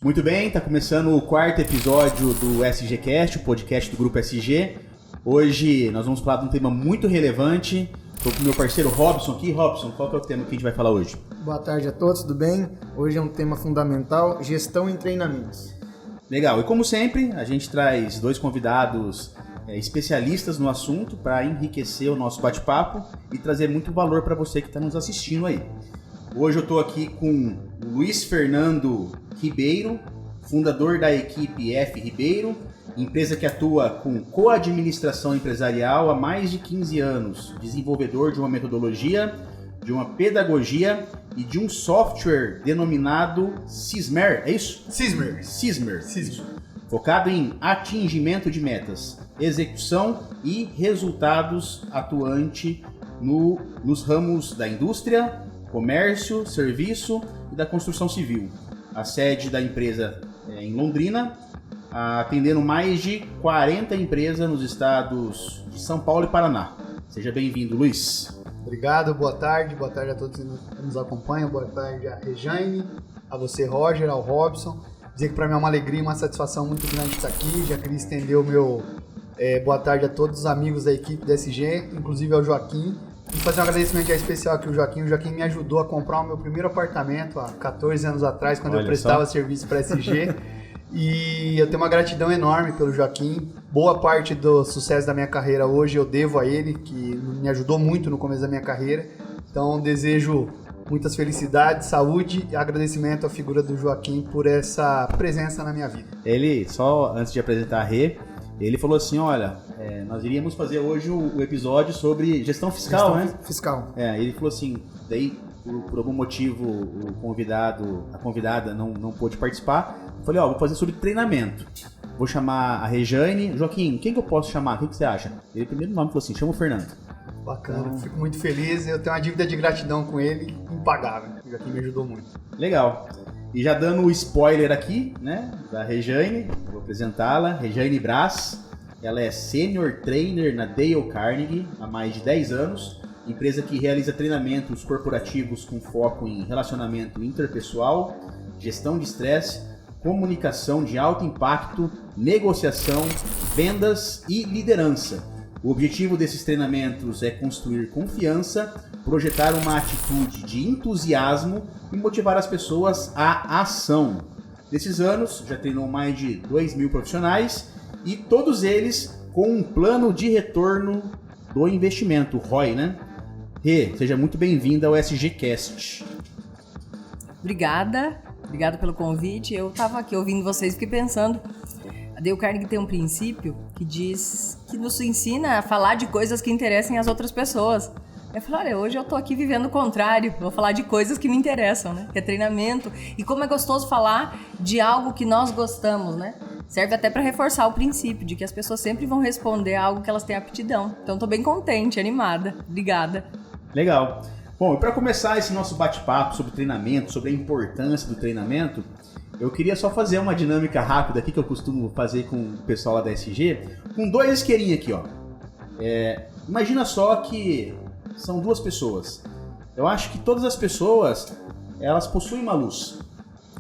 Muito bem, está começando o quarto episódio do SGCast, o podcast do Grupo SG. Hoje nós vamos falar de um tema muito relevante. Estou com o meu parceiro Robson aqui. Robson, qual que é o tema que a gente vai falar hoje? Boa tarde a todos, tudo bem? Hoje é um tema fundamental, gestão em treinamentos. Legal, e como sempre, a gente traz dois convidados especialistas no assunto para enriquecer o nosso bate-papo e trazer muito valor para você que está nos assistindo aí. Hoje eu estou aqui com o Luiz Fernando Ribeiro, fundador da equipe F Ribeiro, empresa que atua com coadministração empresarial há mais de 15 anos, desenvolvedor de uma metodologia, de uma pedagogia e de um software denominado Sismer, é isso? Sismer. Focado em atingimento de metas, execução e resultados atuante nos ramos da indústria, comércio, serviço e da construção civil. A sede da empresa é em Londrina, atendendo mais de 40 empresas nos estados de São Paulo e Paraná. Seja bem-vindo, Luiz. Obrigado, boa tarde a todos que nos acompanham, boa tarde a Rejane, a você, Roger, ao Robson. Dizer que para mim é uma alegria e uma satisfação muito grande estar aqui. Já queria estender o meu boa tarde a todos os amigos da equipe da SG, inclusive ao Joaquim. E fazer um agradecimento especial aqui ao Joaquim. O Joaquim me ajudou a comprar o meu primeiro apartamento há 14 anos atrás, quando eu prestava serviço para a SG. E eu tenho uma gratidão enorme pelo Joaquim. Boa parte do sucesso da minha carreira hoje eu devo a ele, que me ajudou muito no começo da minha carreira. Então desejo muitas felicidades, saúde e agradecimento à figura do Joaquim por essa presença na minha vida. Ele, só antes de apresentar a Rê, ele falou assim, olha, nós iríamos fazer hoje o episódio sobre gestão fiscal, né? Fiscal. Ele falou assim, daí por algum motivo a convidada não pôde participar. Eu falei, vou fazer sobre treinamento. Vou chamar a Rejane. Joaquim, quem que eu posso chamar? O que você acha? Ele primeiro nome falou assim, chama o Fernando. Bacana, fico muito feliz. Eu tenho uma dívida de gratidão com ele impagável. O Joaquim me ajudou muito. Legal. E já dando o spoiler aqui, né, da Rejane, vou apresentá-la, Rejane Brás. Ela é Senior Trainer na Dale Carnegie há mais de 10 anos, empresa que realiza treinamentos corporativos com foco em relacionamento interpessoal, gestão de estresse, comunicação de alto impacto, negociação, vendas e liderança. O objetivo desses treinamentos é construir confiança, projetar uma atitude de entusiasmo e motivar as pessoas à ação. Nesses anos, já treinou mais de 2.000 profissionais e todos eles com um plano de retorno do investimento, ROI, né? Rê, seja muito bem-vinda ao SGCast. Obrigada pelo convite. Eu estava aqui ouvindo vocês e fiquei pensando. A Dale Carnegie tem um princípio que diz que nos ensina a falar de coisas que interessem as outras pessoas. Eu falei, olha, hoje eu tô aqui vivendo o contrário, vou falar de coisas que me interessam, né? Que é treinamento. E como é gostoso falar de algo que nós gostamos, né? Serve até para reforçar o princípio de que as pessoas sempre vão responder a algo que elas têm aptidão. Então tô bem contente, animada. Obrigada. Legal. Bom, e para começar esse nosso bate-papo sobre treinamento, sobre a importância do treinamento, eu queria só fazer uma dinâmica rápida aqui que eu costumo fazer com o pessoal lá da SG, com dois isqueirinhos aqui, ó. Imagina só que são duas pessoas. Eu acho que todas as pessoas, elas possuem uma luz.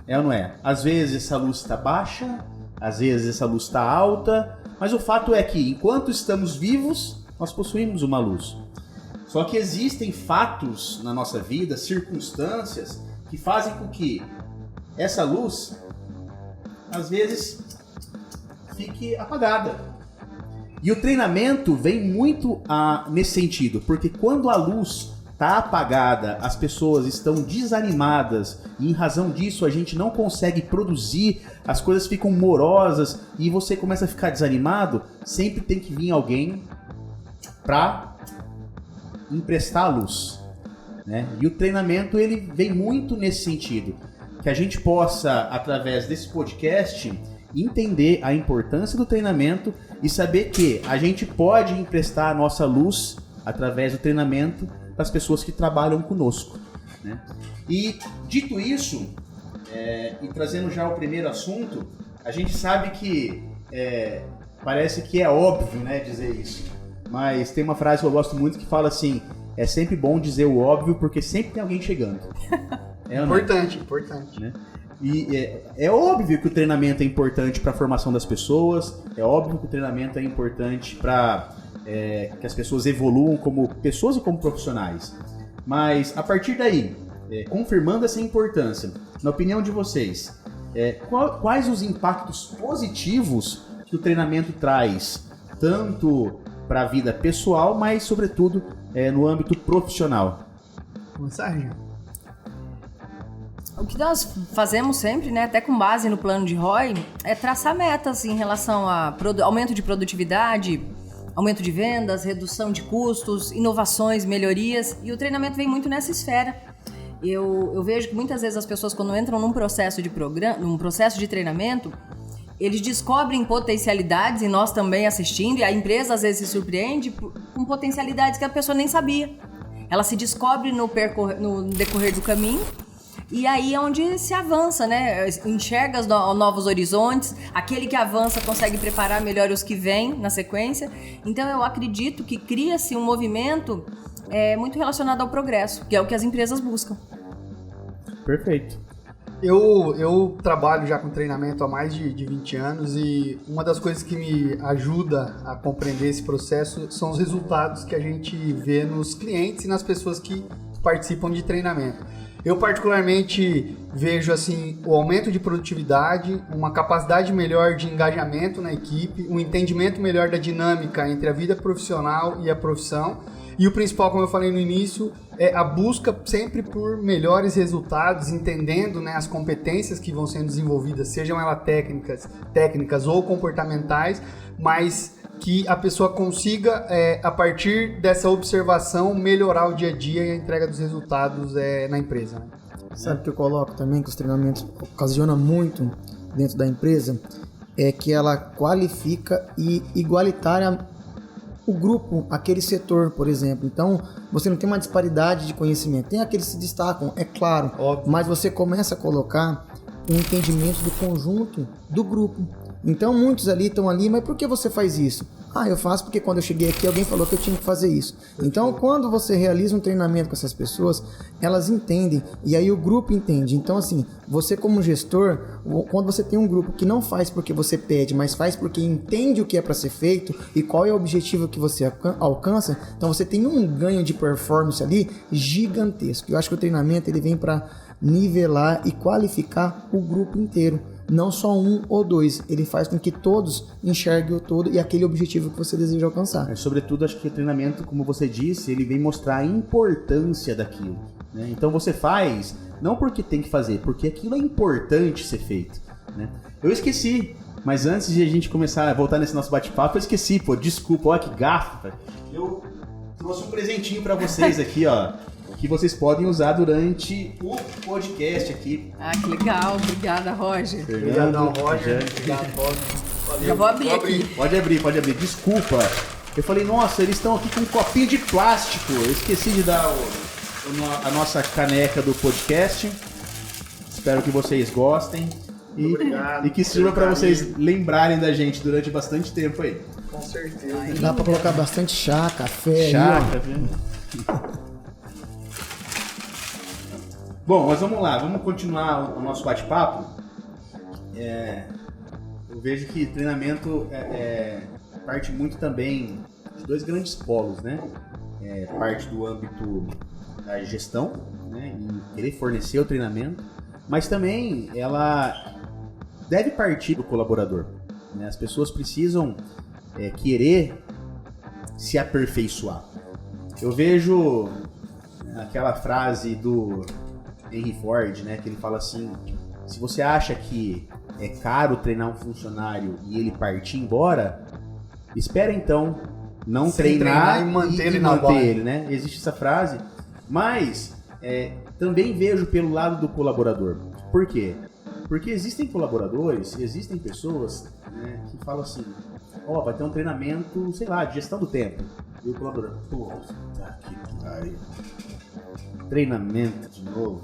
É ou não é? Às vezes essa luz está baixa, às vezes essa luz está alta, mas o fato é que enquanto estamos vivos, nós possuímos uma luz. Só que existem fatos na nossa vida, circunstâncias, que fazem com que essa luz, às vezes, fique apagada. E o treinamento vem muito nesse sentido, porque quando a luz está apagada, as pessoas estão desanimadas e em razão disso a gente não consegue produzir, as coisas ficam morosas e você começa a ficar desanimado, sempre tem que vir alguém para emprestar a luz, né? E o treinamento ele vem muito nesse sentido, que a gente possa, através desse podcast, entender a importância do treinamento e saber que a gente pode emprestar a nossa luz através do treinamento para as pessoas que trabalham conosco, né? E dito isso, e trazendo já o primeiro assunto, a gente sabe que parece que é óbvio, né, dizer isso, mas tem uma frase que eu gosto muito que fala assim: é sempre bom dizer o óbvio porque sempre tem alguém chegando. Importante. Né? E é óbvio que o treinamento é importante para a formação das pessoas, é óbvio que o treinamento é importante para que as pessoas evoluam como pessoas e como profissionais. Mas a partir daí, confirmando essa importância, na opinião de vocês, quais os impactos positivos que o treinamento traz, tanto para a vida pessoal, mas sobretudo no âmbito profissional? Mensagem. O que nós fazemos sempre, né, até com base no plano de ROI, é traçar metas em relação a aumento de produtividade, aumento de vendas, redução de custos, inovações, melhorias, e o treinamento vem muito nessa esfera. Eu vejo que muitas vezes as pessoas, quando entram num processo de treinamento, eles descobrem potencialidades, e nós também assistindo, e a empresa às vezes se surpreende com potencialidades que a pessoa nem sabia. Ela se descobre no decorrer do caminho, e aí é onde se avança, né? Enxerga os novos horizontes, aquele que avança consegue preparar melhor os que vêm na sequência. Então eu acredito que cria-se um movimento muito relacionado ao progresso, que é o que as empresas buscam. Perfeito. Eu trabalho já com treinamento há mais de 20 anos e uma das coisas que me ajuda a compreender esse processo são os resultados que a gente vê nos clientes e nas pessoas que participam de treinamento. Eu particularmente vejo assim o aumento de produtividade, uma capacidade melhor de engajamento na equipe, um entendimento melhor da dinâmica entre a vida profissional e a profissão. E o principal, como eu falei no início, é a busca sempre por melhores resultados, entendendo, né, as competências que vão sendo desenvolvidas, sejam elas técnicas ou comportamentais, mas que a pessoa consiga, a partir dessa observação, melhorar o dia a dia e a entrega dos resultados na empresa. Né? Sabe o que eu coloco também, que os treinamentos ocasionam muito dentro da empresa? É que ela qualifica e igualitária o grupo, aquele setor, por exemplo. Então, você não tem uma disparidade de conhecimento. Tem aqueles que se destacam, é claro, óbvio, mas você começa a colocar um entendimento do conjunto do grupo. Então, muitos ali estão ali, mas por que você faz isso? Eu faço porque quando eu cheguei aqui, alguém falou que eu tinha que fazer isso. Então, quando você realiza um treinamento com essas pessoas, elas entendem, e aí o grupo entende. Então, assim, você como gestor, quando você tem um grupo que não faz porque você pede, mas faz porque entende o que é para ser feito e qual é o objetivo que você alcança, então você tem um ganho de performance ali gigantesco. Eu acho que o treinamento ele vem para nivelar e qualificar o grupo inteiro. Não só um ou dois, ele faz com que todos enxerguem o todo e aquele objetivo que você deseja alcançar. Sobretudo, acho que o treinamento, como você disse, ele vem mostrar a importância daquilo. Né? Então você faz, não porque tem que fazer, porque aquilo é importante ser feito. Né? Eu esqueci, mas antes de a gente começar a voltar nesse nosso bate-papo, eu esqueci, desculpa, olha que gafa. Eu trouxe um presentinho pra vocês aqui, ó. Que vocês podem usar durante o podcast aqui. Que legal. Obrigada, Roger. Obrigadão, Roger. Obrigado, Roger. Já vou abrir aqui. Pode abrir. Desculpa. Eu falei, nossa, eles estão aqui com um copinho de plástico. Eu esqueci de dar a nossa caneca do podcast. Espero que vocês gostem. E que sirva para vocês lembrarem da gente durante bastante tempo aí. Com certeza. Dá para colocar bastante chá, café. Bom, mas vamos lá, vamos continuar o nosso bate-papo. Eu vejo que treinamento parte muito também de dois grandes polos, né? Parte do âmbito da gestão, né? E querer fornecer o treinamento, mas também ela deve partir do colaborador. Né? As pessoas precisam querer se aperfeiçoar. Eu vejo aquela frase do Henry Ford, né, que ele fala assim: se você acha que é caro treinar um funcionário e ele partir embora, espera então não treinar e manter ele, né? Existe essa frase, mas também vejo pelo lado do colaborador. Por quê? Porque existem colaboradores, existem pessoas, né, que falam assim: vai ter um treinamento, sei lá, de gestão do tempo. E o colaborador, que pariu. Treinamento de novo,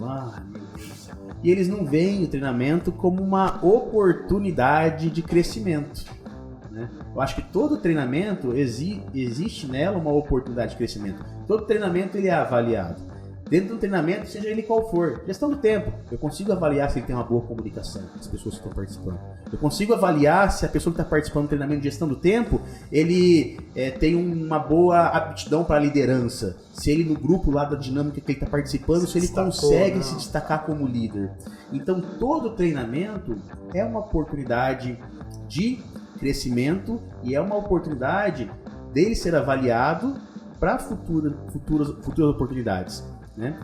meu Deus. E eles não veem o treinamento como uma oportunidade de crescimento, né? Eu acho que todo treinamento existe nela uma oportunidade de crescimento. Todo treinamento ele é avaliado. Dentro do treinamento, seja ele qual for, gestão do tempo, eu consigo avaliar se ele tem uma boa comunicação com as pessoas que estão participando. Eu consigo avaliar se a pessoa que está participando do treinamento de gestão do tempo, ele tem uma boa aptidão para a liderança. Se ele no grupo lá da dinâmica que ele está participando, se ele consegue se destacar como líder. Então todo treinamento é uma oportunidade de crescimento e é uma oportunidade dele ser avaliado para futuras oportunidades, né?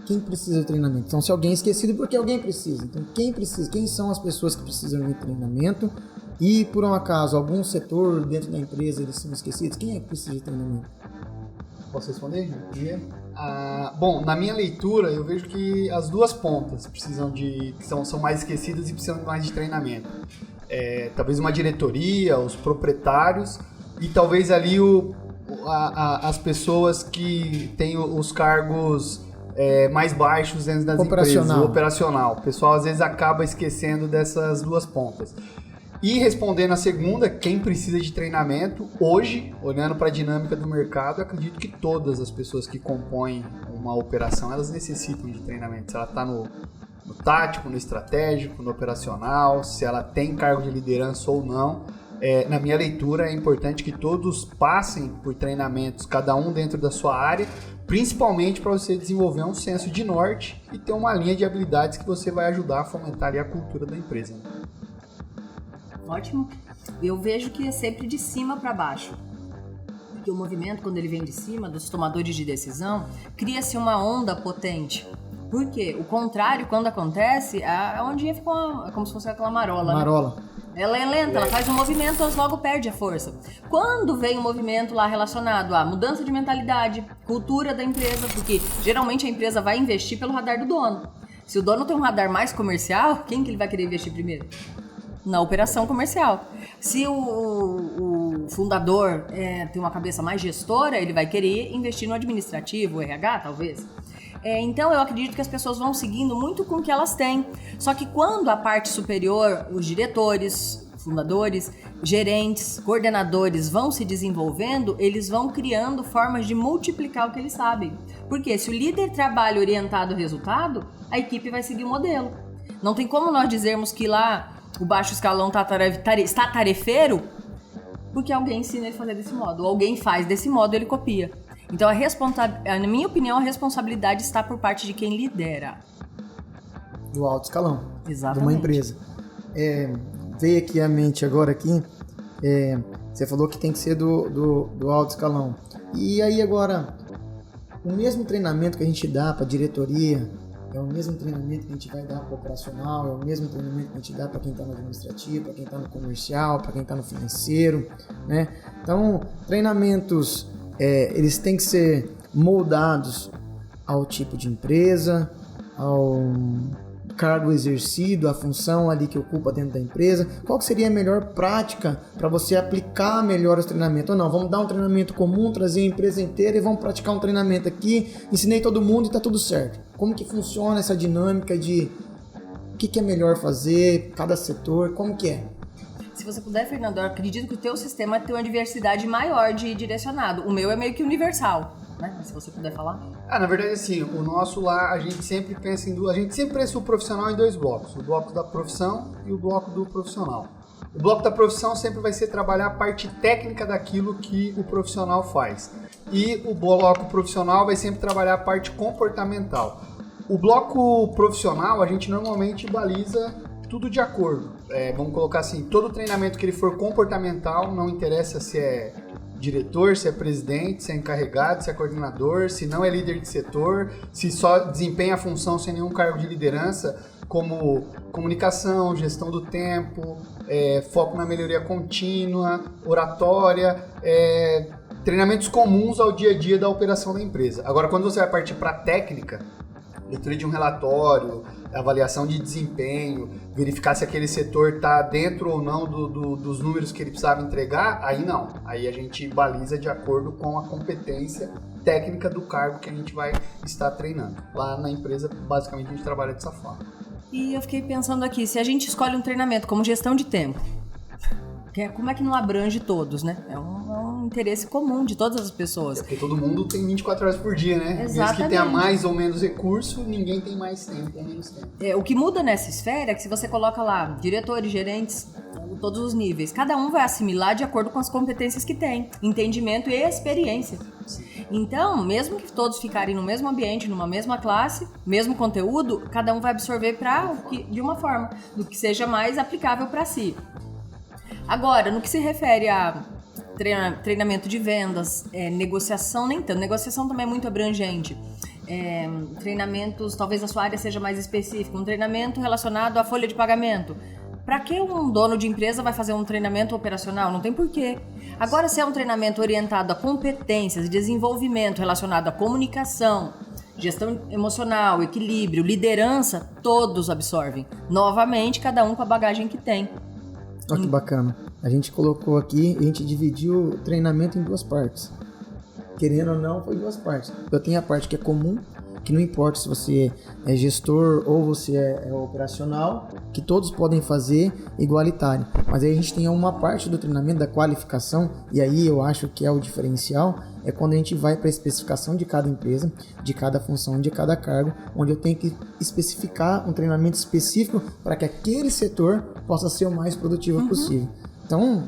Quem precisa de treinamento? Então, se alguém é esquecido, porque alguém precisa. Então, quem precisa? Quem são as pessoas que precisam de treinamento? E, por um acaso, algum setor dentro da empresa eles são esquecidos? Quem é que precisa de treinamento? Posso responder? Bom, na minha leitura, eu vejo que as duas pontas são mais esquecidas e precisam mais de treinamento. Talvez uma diretoria, os proprietários e talvez ali as pessoas que têm os cargos mais baixos dentro das empresas, o operacional. O pessoal às vezes acaba esquecendo dessas duas pontas. E respondendo a segunda, quem precisa de treinamento, hoje, olhando para a dinâmica do mercado, eu acredito que todas as pessoas que compõem uma operação, elas necessitam de treinamento. Se ela está no tático, no estratégico, no operacional, se ela tem cargo de liderança ou não. Na minha leitura, é importante que todos passem por treinamentos, cada um dentro da sua área, principalmente para você desenvolver um senso de norte e ter uma linha de habilidades que você vai ajudar a fomentar ali a cultura da empresa. Ótimo. Eu vejo que é sempre de cima para baixo. Porque o movimento, quando ele vem de cima, dos tomadores de decisão, cria-se uma onda potente. Por quê? O contrário, quando acontece, a ondinha fica como se fosse aquela marola. Marola. Né? Ela é lenta, ela faz um movimento, mas logo perde a força. Quando vem um movimento lá relacionado à mudança de mentalidade, cultura da empresa, porque geralmente a empresa vai investir pelo radar do dono. Se o dono tem um radar mais comercial, quem que ele vai querer investir primeiro? Na operação comercial. Se o fundador tem uma cabeça mais gestora, ele vai querer investir no administrativo, RH, talvez. Então eu acredito que as pessoas vão seguindo muito com o que elas têm. Só que quando a parte superior, os diretores, fundadores, gerentes, coordenadores vão se desenvolvendo, eles vão criando formas de multiplicar o que eles sabem. Porque se o líder trabalha orientado ao resultado, a equipe vai seguir o modelo. Não tem como nós dizermos que lá o baixo escalão está tarefeiro porque alguém ensina ele a fazer desse modo, ou alguém faz desse modo, ele copia. Então, na minha opinião, a responsabilidade está por parte de quem lidera. Do alto escalão. Exatamente. De uma empresa. Veio aqui à mente agora, você falou que tem que ser do alto escalão. E aí agora, o mesmo treinamento que a gente dá para a diretoria, é o mesmo treinamento que a gente vai dar para o operacional, é o mesmo treinamento que a gente dá para quem está no administrativo, para quem está no comercial, para quem está no financeiro, né? Então, treinamentos, eles têm que ser moldados ao tipo de empresa, ao cargo exercido, a função ali que ocupa dentro da empresa. Qual que seria a melhor prática para você aplicar melhor os treinamentos? Ou não, vamos dar um treinamento comum, trazer a empresa inteira e vamos praticar um treinamento aqui, ensinei todo mundo e está tudo certo. Como que funciona essa dinâmica de o que é melhor fazer, cada setor, como que é? Se você puder, Fernando, eu acredito que o teu sistema tem uma diversidade maior de direcionado. O meu é meio que universal, né? Mas se você puder falar. Na verdade, assim, o nosso lá, a gente sempre pensa o profissional em dois blocos. O bloco da profissão e o bloco do profissional. O bloco da profissão sempre vai ser trabalhar a parte técnica daquilo que o profissional faz. E o bloco profissional vai sempre trabalhar a parte comportamental. O bloco profissional, a gente normalmente baliza tudo de acordo. Vamos colocar assim, todo treinamento que ele for comportamental, não interessa se é diretor, se é presidente, se é encarregado, se é coordenador, se não é líder de setor, se só desempenha a função sem nenhum cargo de liderança, como comunicação, gestão do tempo, foco na melhoria contínua, oratória, treinamentos comuns ao dia a dia da operação da empresa. Agora, quando você vai partir para a técnica, leitura de um relatório, avaliação de desempenho, verificar se aquele setor está dentro ou não dos números que ele precisava entregar, aí não. Aí a gente baliza de acordo com a competência técnica do cargo que a gente vai estar treinando. Lá na empresa, basicamente, a gente trabalha dessa forma. E eu fiquei pensando aqui, se a gente escolhe um treinamento como gestão de tempo, como é que não abrange todos, né? É um um interesse comum de todas as pessoas. Porque todo mundo tem 24 horas por dia, né? Exatamente. Mesmo que tenha mais ou menos recurso, ninguém tem mais tempo ou menos tempo. O que muda nessa esfera é que se você coloca lá diretores, gerentes, todos os níveis, cada um vai assimilar de acordo com as competências que tem, entendimento e experiência. Então, mesmo que todos ficarem no mesmo ambiente, numa mesma classe, mesmo conteúdo, cada um vai absorver de uma forma, do que seja mais aplicável para si. Agora, no que se refere a treinamento de vendas, negociação, nem tanto. Negociação também é muito abrangente. Treinamentos, talvez a sua área seja mais específica. Um treinamento relacionado à folha de pagamento. Para que um dono de empresa vai fazer um treinamento operacional? Não tem porquê. Agora, se é um treinamento orientado a competências, desenvolvimento relacionado à comunicação, gestão emocional, equilíbrio, liderança, todos absorvem. Novamente, cada um com a bagagem que tem. Olha que bacana. A gente colocou aqui, a gente dividiu o treinamento em duas partes. Querendo ou não, foi duas partes. Eu tenho a parte que é comum, que não importa se você é gestor ou você é operacional, que todos podem fazer igualitário. Mas aí a gente tem uma parte do treinamento da qualificação, e aí eu acho que é o diferencial, é quando a gente vai para a especificação de cada empresa, de cada função, de cada cargo, onde eu tenho que especificar um treinamento específico para que aquele setor possa ser o mais produtivo possível. Então,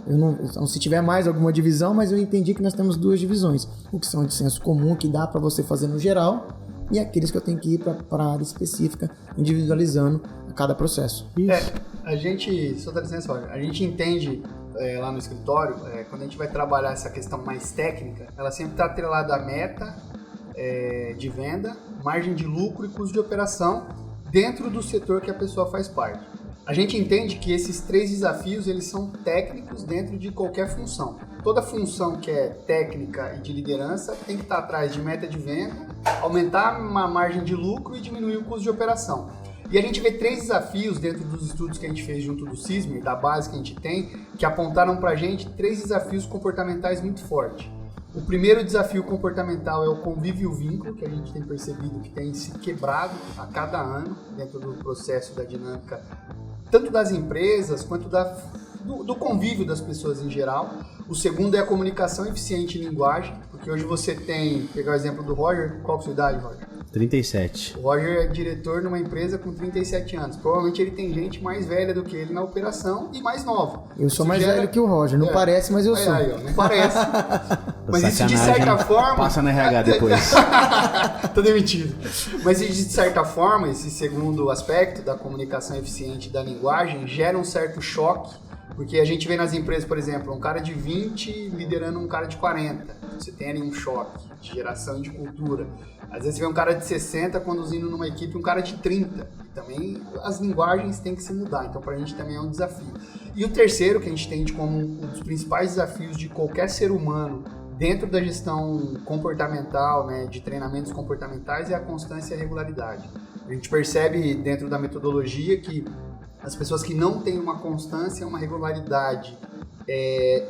se tiver mais alguma divisão, mas eu entendi que nós temos duas divisões. O que são de senso comum, que dá para você fazer no geral, e aqueles que eu tenho que ir para a área específica, individualizando a cada processo. A gente, só dá licença, Roger, a gente entende lá no escritório, quando a gente vai trabalhar essa questão mais técnica, ela sempre está atrelada à meta de venda, margem de lucro e custo de operação dentro do setor que a pessoa faz parte. A gente entende que esses três desafios, eles são técnicos dentro de qualquer função. Toda função que é técnica e de liderança tem que estar atrás de meta de venda, aumentar a margem de lucro e diminuir o custo de operação. E a gente vê três desafios dentro dos estudos que a gente fez junto do CISMER, da base que a gente tem, que apontaram pra gente três desafios comportamentais muito fortes. O primeiro desafio comportamental é o convívio vínculo, que a gente tem percebido que tem se quebrado a cada ano dentro do processo da dinâmica, tanto das empresas quanto do convívio das pessoas em geral. O segundo é a comunicação eficiente em linguagem, porque hoje você tem, pegar o exemplo do Roger, qual que é a sua idade, Roger? 37. O Roger é diretor numa empresa com 37 anos. Provavelmente ele tem gente mais velha do que ele na operação e mais nova. Eu sou mais velho que o Roger, não parece, mas eu sou. Aí, ó, não parece. Mas isso de certa forma... Passa na RH depois. Tô demitido. Mas de certa forma, esse segundo aspecto da comunicação eficiente da linguagem gera um certo choque, porque a gente vê nas empresas, por exemplo, um cara de 20 liderando um cara de 40. Você tem ali um choque de geração e de cultura. Às vezes você vê um cara de 60 conduzindo numa equipe um cara de 30. E também as linguagens têm que se mudar, então pra gente também é um desafio. E o terceiro, que a gente entende como um dos principais desafios de qualquer ser humano dentro da gestão comportamental, né, de treinamentos comportamentais, é a constância e a regularidade. A gente percebe dentro da metodologia que as pessoas que não têm uma constância, uma regularidade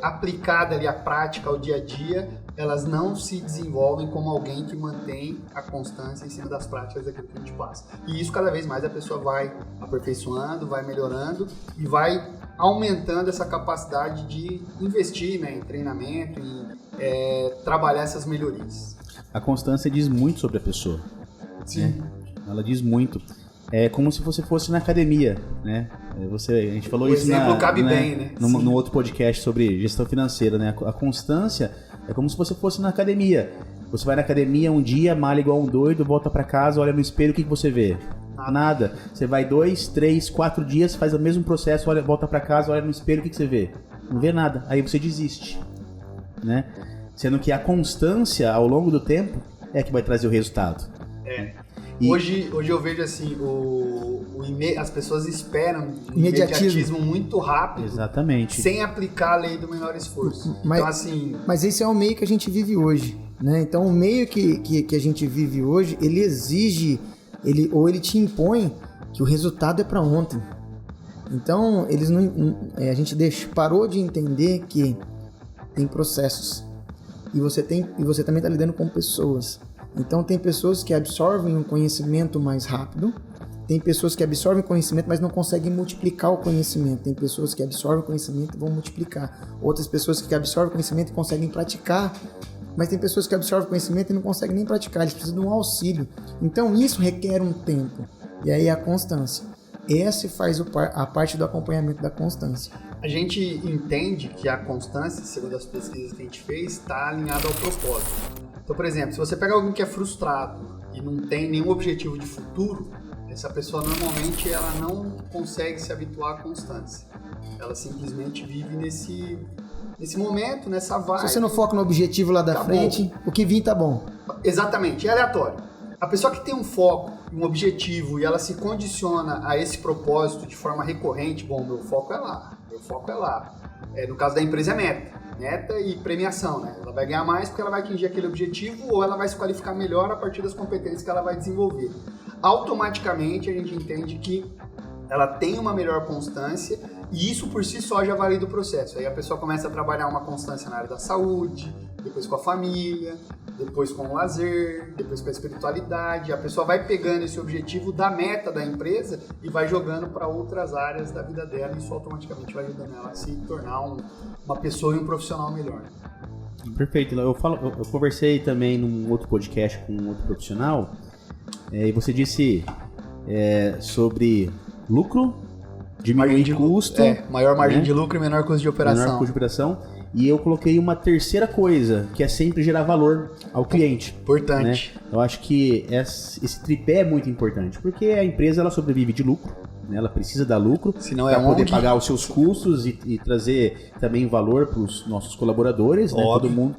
aplicada ali à prática, ao dia a dia, elas não se desenvolvem como alguém que mantém a constância em cima das práticas daquilo que a gente passa. E isso cada vez mais a pessoa vai aperfeiçoando, vai melhorando e vai aumentando essa capacidade de investir, né, em treinamento, em trabalhar essas melhorias. A constância diz muito sobre a pessoa. Sim. Né? Ela diz muito. É como se você fosse na academia, né? A gente falou isso cabe bem, né? No outro podcast sobre gestão financeira, né? A constância é como se você fosse na academia. Você vai na academia um dia, malha igual um doido, volta pra casa, olha no espelho, o que você vê? Nada. Você vai 2, 3, 4 dias, faz o mesmo processo, volta pra casa, olha no espelho, o que você vê? Não vê nada. Aí você desiste, né? Sendo que a constância ao longo do tempo é que vai trazer o resultado. Hoje eu vejo assim, as pessoas esperam um imediatismo muito rápido. Exatamente. Sem aplicar a lei do menor esforço. Mas esse é o meio que a gente vive hoje, né? Então o meio que a gente vive hoje, ele exige, ele te impõe que o resultado é para ontem. Então a gente parou de entender que tem processos e você também está lidando com pessoas. Então tem pessoas que absorvem um conhecimento mais rápido Tem pessoas que absorvem conhecimento, mas não conseguem multiplicar o conhecimento. Tem pessoas que absorvem conhecimento e vão multiplicar. Outras pessoas que absorvem conhecimento e conseguem praticar. Mas tem pessoas que absorvem conhecimento e não conseguem nem praticar. Eles precisam de um auxílio. Então isso requer um tempo. E aí a constância. Essa faz a parte do acompanhamento da constância. A gente entende que a constância, segundo as pesquisas que a gente fez, está alinhada ao propósito. Então, por exemplo, se você pega alguém que é frustrado e não tem nenhum objetivo de futuro, essa pessoa normalmente ela não consegue se habituar à constância. Ela simplesmente vive nesse momento, nessa vibe. Se você não foca no objetivo lá da frente, o que vir tá bom. Exatamente, é aleatório. A pessoa que tem um foco, um objetivo e ela se condiciona a esse propósito de forma recorrente, bom, meu foco é lá. No caso da empresa é meta e premiação, né? Ela vai ganhar mais porque ela vai atingir aquele objetivo ou ela vai se qualificar melhor a partir das competências que ela vai desenvolver. Automaticamente a gente entende que ela tem uma melhor constância e isso por si só já valida o processo. Aí a pessoa começa a trabalhar uma constância na área da saúde, depois com a família, depois com o lazer, depois com a espiritualidade. A pessoa vai pegando esse objetivo da meta da empresa e vai jogando para outras áreas da vida dela e isso automaticamente vai ajudando ela a se tornar uma pessoa e um profissional melhor. Perfeito. Eu conversei também num outro podcast com um outro profissional e você disse sobre lucro, diminuir custo. Maior margem de lucro e menor custo de operação. Menor custo de operação. E eu coloquei uma terceira coisa, que é sempre gerar valor ao cliente. Importante. Né? Eu acho que esse tripé é muito importante, porque a empresa ela sobrevive de lucro, né? Ela precisa dar lucro para poder pagar os seus custos e trazer também valor para os nossos colaboradores, né? Todo mundo.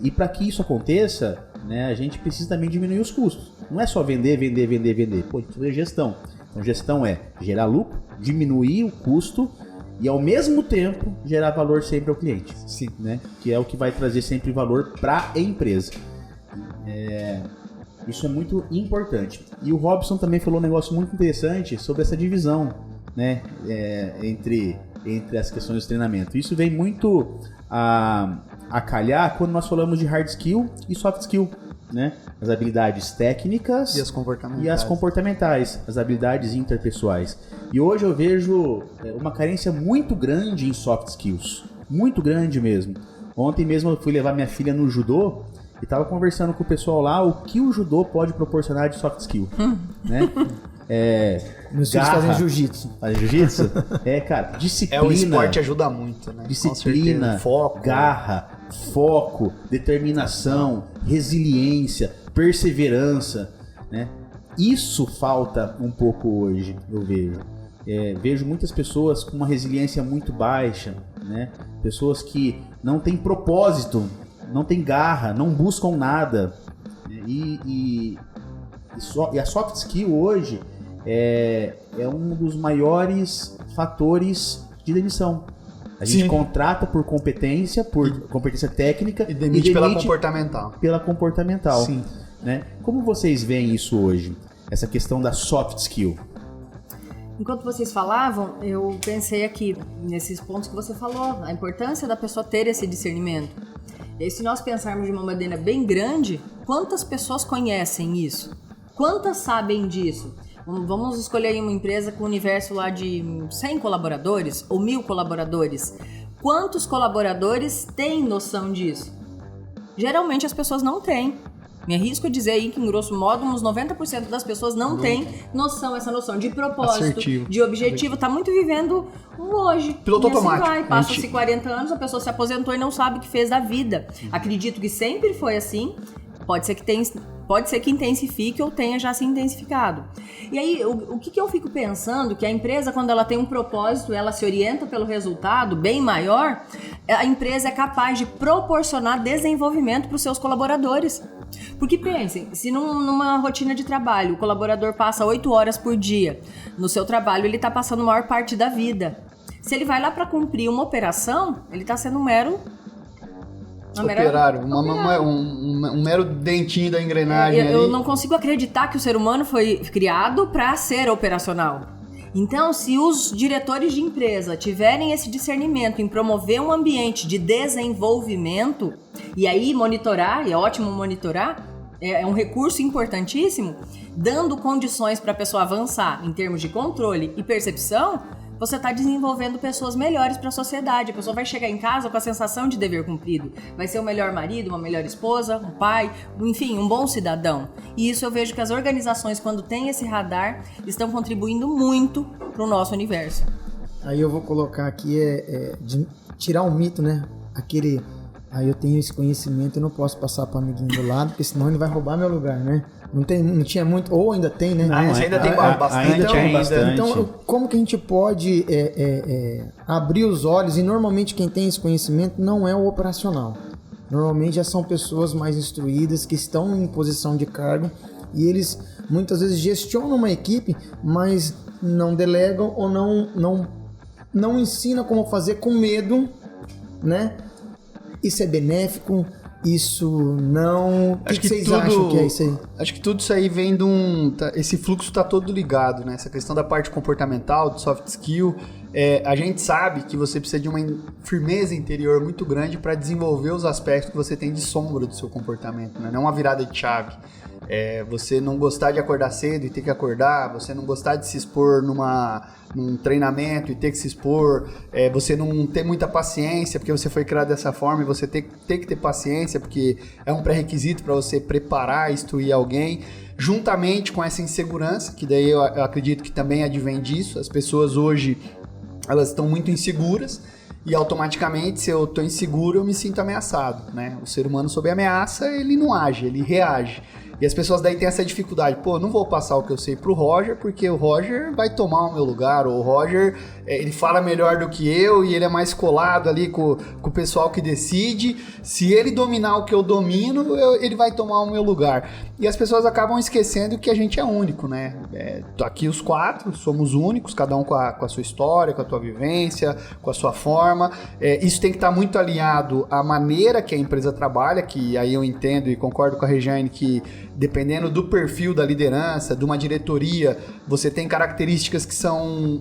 E para que isso aconteça, né, a gente precisa também diminuir os custos. Não é só vender. Pô, a gente precisa de gestão. Então, gestão é gerar lucro, diminuir o custo e, ao mesmo tempo, gerar valor sempre ao cliente. Sim. Né? Que é o que vai trazer sempre valor para a empresa. Isso é muito importante. E o Robson também falou um negócio muito interessante sobre essa divisão, né, entre as questões do treinamento. Isso vem muito a calhar quando nós falamos de hard skill e soft skill, né? As habilidades técnicas e as comportamentais, as habilidades interpessoais. E hoje eu vejo uma carência muito grande em soft skills, muito grande mesmo. Ontem mesmo eu fui levar minha filha no judô e estava conversando com o pessoal lá o que o judô pode proporcionar de soft skill, né? Meus filhos fazem jiu-jitsu. Fazem jiu-jitsu? Cara, disciplina. O esporte ajuda muito, né? Disciplina, foco, garra, foco, determinação, resiliência, perseverança, né? Isso falta um pouco hoje, eu vejo. Vejo muitas pessoas com uma resiliência muito baixa, né? Pessoas que não têm propósito, não têm garra, não buscam nada. E a soft skill hoje é um dos maiores fatores de demissão. A gente contrata por competência técnica e demite pela comportamental. Pela comportamental. Sim. Né? Como vocês veem isso hoje? Essa questão da soft skill. Enquanto vocês falavam, eu pensei aqui nesses pontos que você falou, a importância da pessoa ter esse discernimento. E aí, se nós pensarmos de uma maneira bem grande, quantas pessoas conhecem isso? Quantas sabem disso? Vamos escolher aí uma empresa com um universo lá de 100 colaboradores ou 1000 colaboradores. Quantos colaboradores têm noção disso? Geralmente as pessoas não têm. Me arrisco a dizer aí que, em grosso modo, uns 90% das pessoas não têm essa noção de propósito, assertivo, de objetivo. Tá muito vivendo o hoje. Piloto assim automático. Passa-se 40 anos, a pessoa se aposentou e não sabe o que fez da vida. Acredito que sempre foi assim. Pode ser que intensifique ou tenha já se intensificado. E aí, o que eu fico pensando? Que a empresa, quando ela tem um propósito, ela se orienta pelo resultado bem maior, a empresa é capaz de proporcionar desenvolvimento para os seus colaboradores. Porque pensem, se numa rotina de trabalho, o colaborador passa 8 horas por dia no seu trabalho, ele está passando a maior parte da vida. Se ele vai lá para cumprir uma operação, ele está sendo um mero operário, um mero dentinho da engrenagem. Eu não consigo acreditar que o ser humano foi criado para ser operacional. Então, se os diretores de empresa tiverem esse discernimento em promover um ambiente de desenvolvimento, e aí monitorar, e é ótimo monitorar, é um recurso importantíssimo, dando condições para a pessoa avançar em termos de controle e percepção, você está desenvolvendo pessoas melhores para a sociedade. A pessoa vai chegar em casa com a sensação de dever cumprido. Vai ser um melhor marido, uma melhor esposa, um pai, enfim, um bom cidadão. E isso eu vejo que as organizações, quando têm esse radar, estão contribuindo muito para o nosso universo. Aí eu vou colocar aqui, de tirar um mito, né? Aí eu tenho esse conhecimento, eu não posso passar para o amiguinho do lado, porque senão ele vai roubar meu lugar, né? Não tinha muito, ou ainda tem, né? Ainda tem bastante. Então, como que a gente pode abrir os olhos? E normalmente quem tem esse conhecimento não é o operacional. Normalmente já são pessoas mais instruídas, que estão em posição de cargo, e eles muitas vezes gestionam uma equipe, mas não delegam ou não ensinam como fazer com medo, né? Isso é benéfico? Isso não... O que vocês acham que é isso aí? Acho que tudo isso aí vem de esse fluxo tá todo ligado, né? Essa questão da parte comportamental, do soft skill. A gente sabe que você precisa de uma firmeza interior muito grande para desenvolver os aspectos que você tem de sombra do seu comportamento, né? Não uma virada de chave. Você não gostar de acordar cedo e ter que acordar, você não gostar de se expor num treinamento e ter que se expor, você não ter muita paciência porque você foi criado dessa forma, e você ter que ter paciência porque é um pré-requisito para você preparar, instruir alguém, juntamente com essa insegurança, que daí eu acredito que também advém disso. As pessoas hoje, elas estão muito inseguras, e automaticamente, se eu estou inseguro, eu me sinto ameaçado, né? O ser humano sob ameaça, ele não age, ele reage. E as pessoas daí têm essa dificuldade. Pô, não vou passar o que eu sei pro Roger, porque o Roger vai tomar o meu lugar. Ou o Roger, ele fala melhor do que eu e ele é mais colado ali com o pessoal que decide. Se ele dominar o que eu domino, ele vai tomar o meu lugar. E as pessoas acabam esquecendo que a gente é único, né? Aqui os 4 somos únicos, cada um com a sua história, com a sua vivência, com a sua forma. Isso tem que estar muito alinhado à maneira que a empresa trabalha, que aí eu entendo e concordo com a Regiane que dependendo do perfil da liderança, de uma diretoria, você tem características que são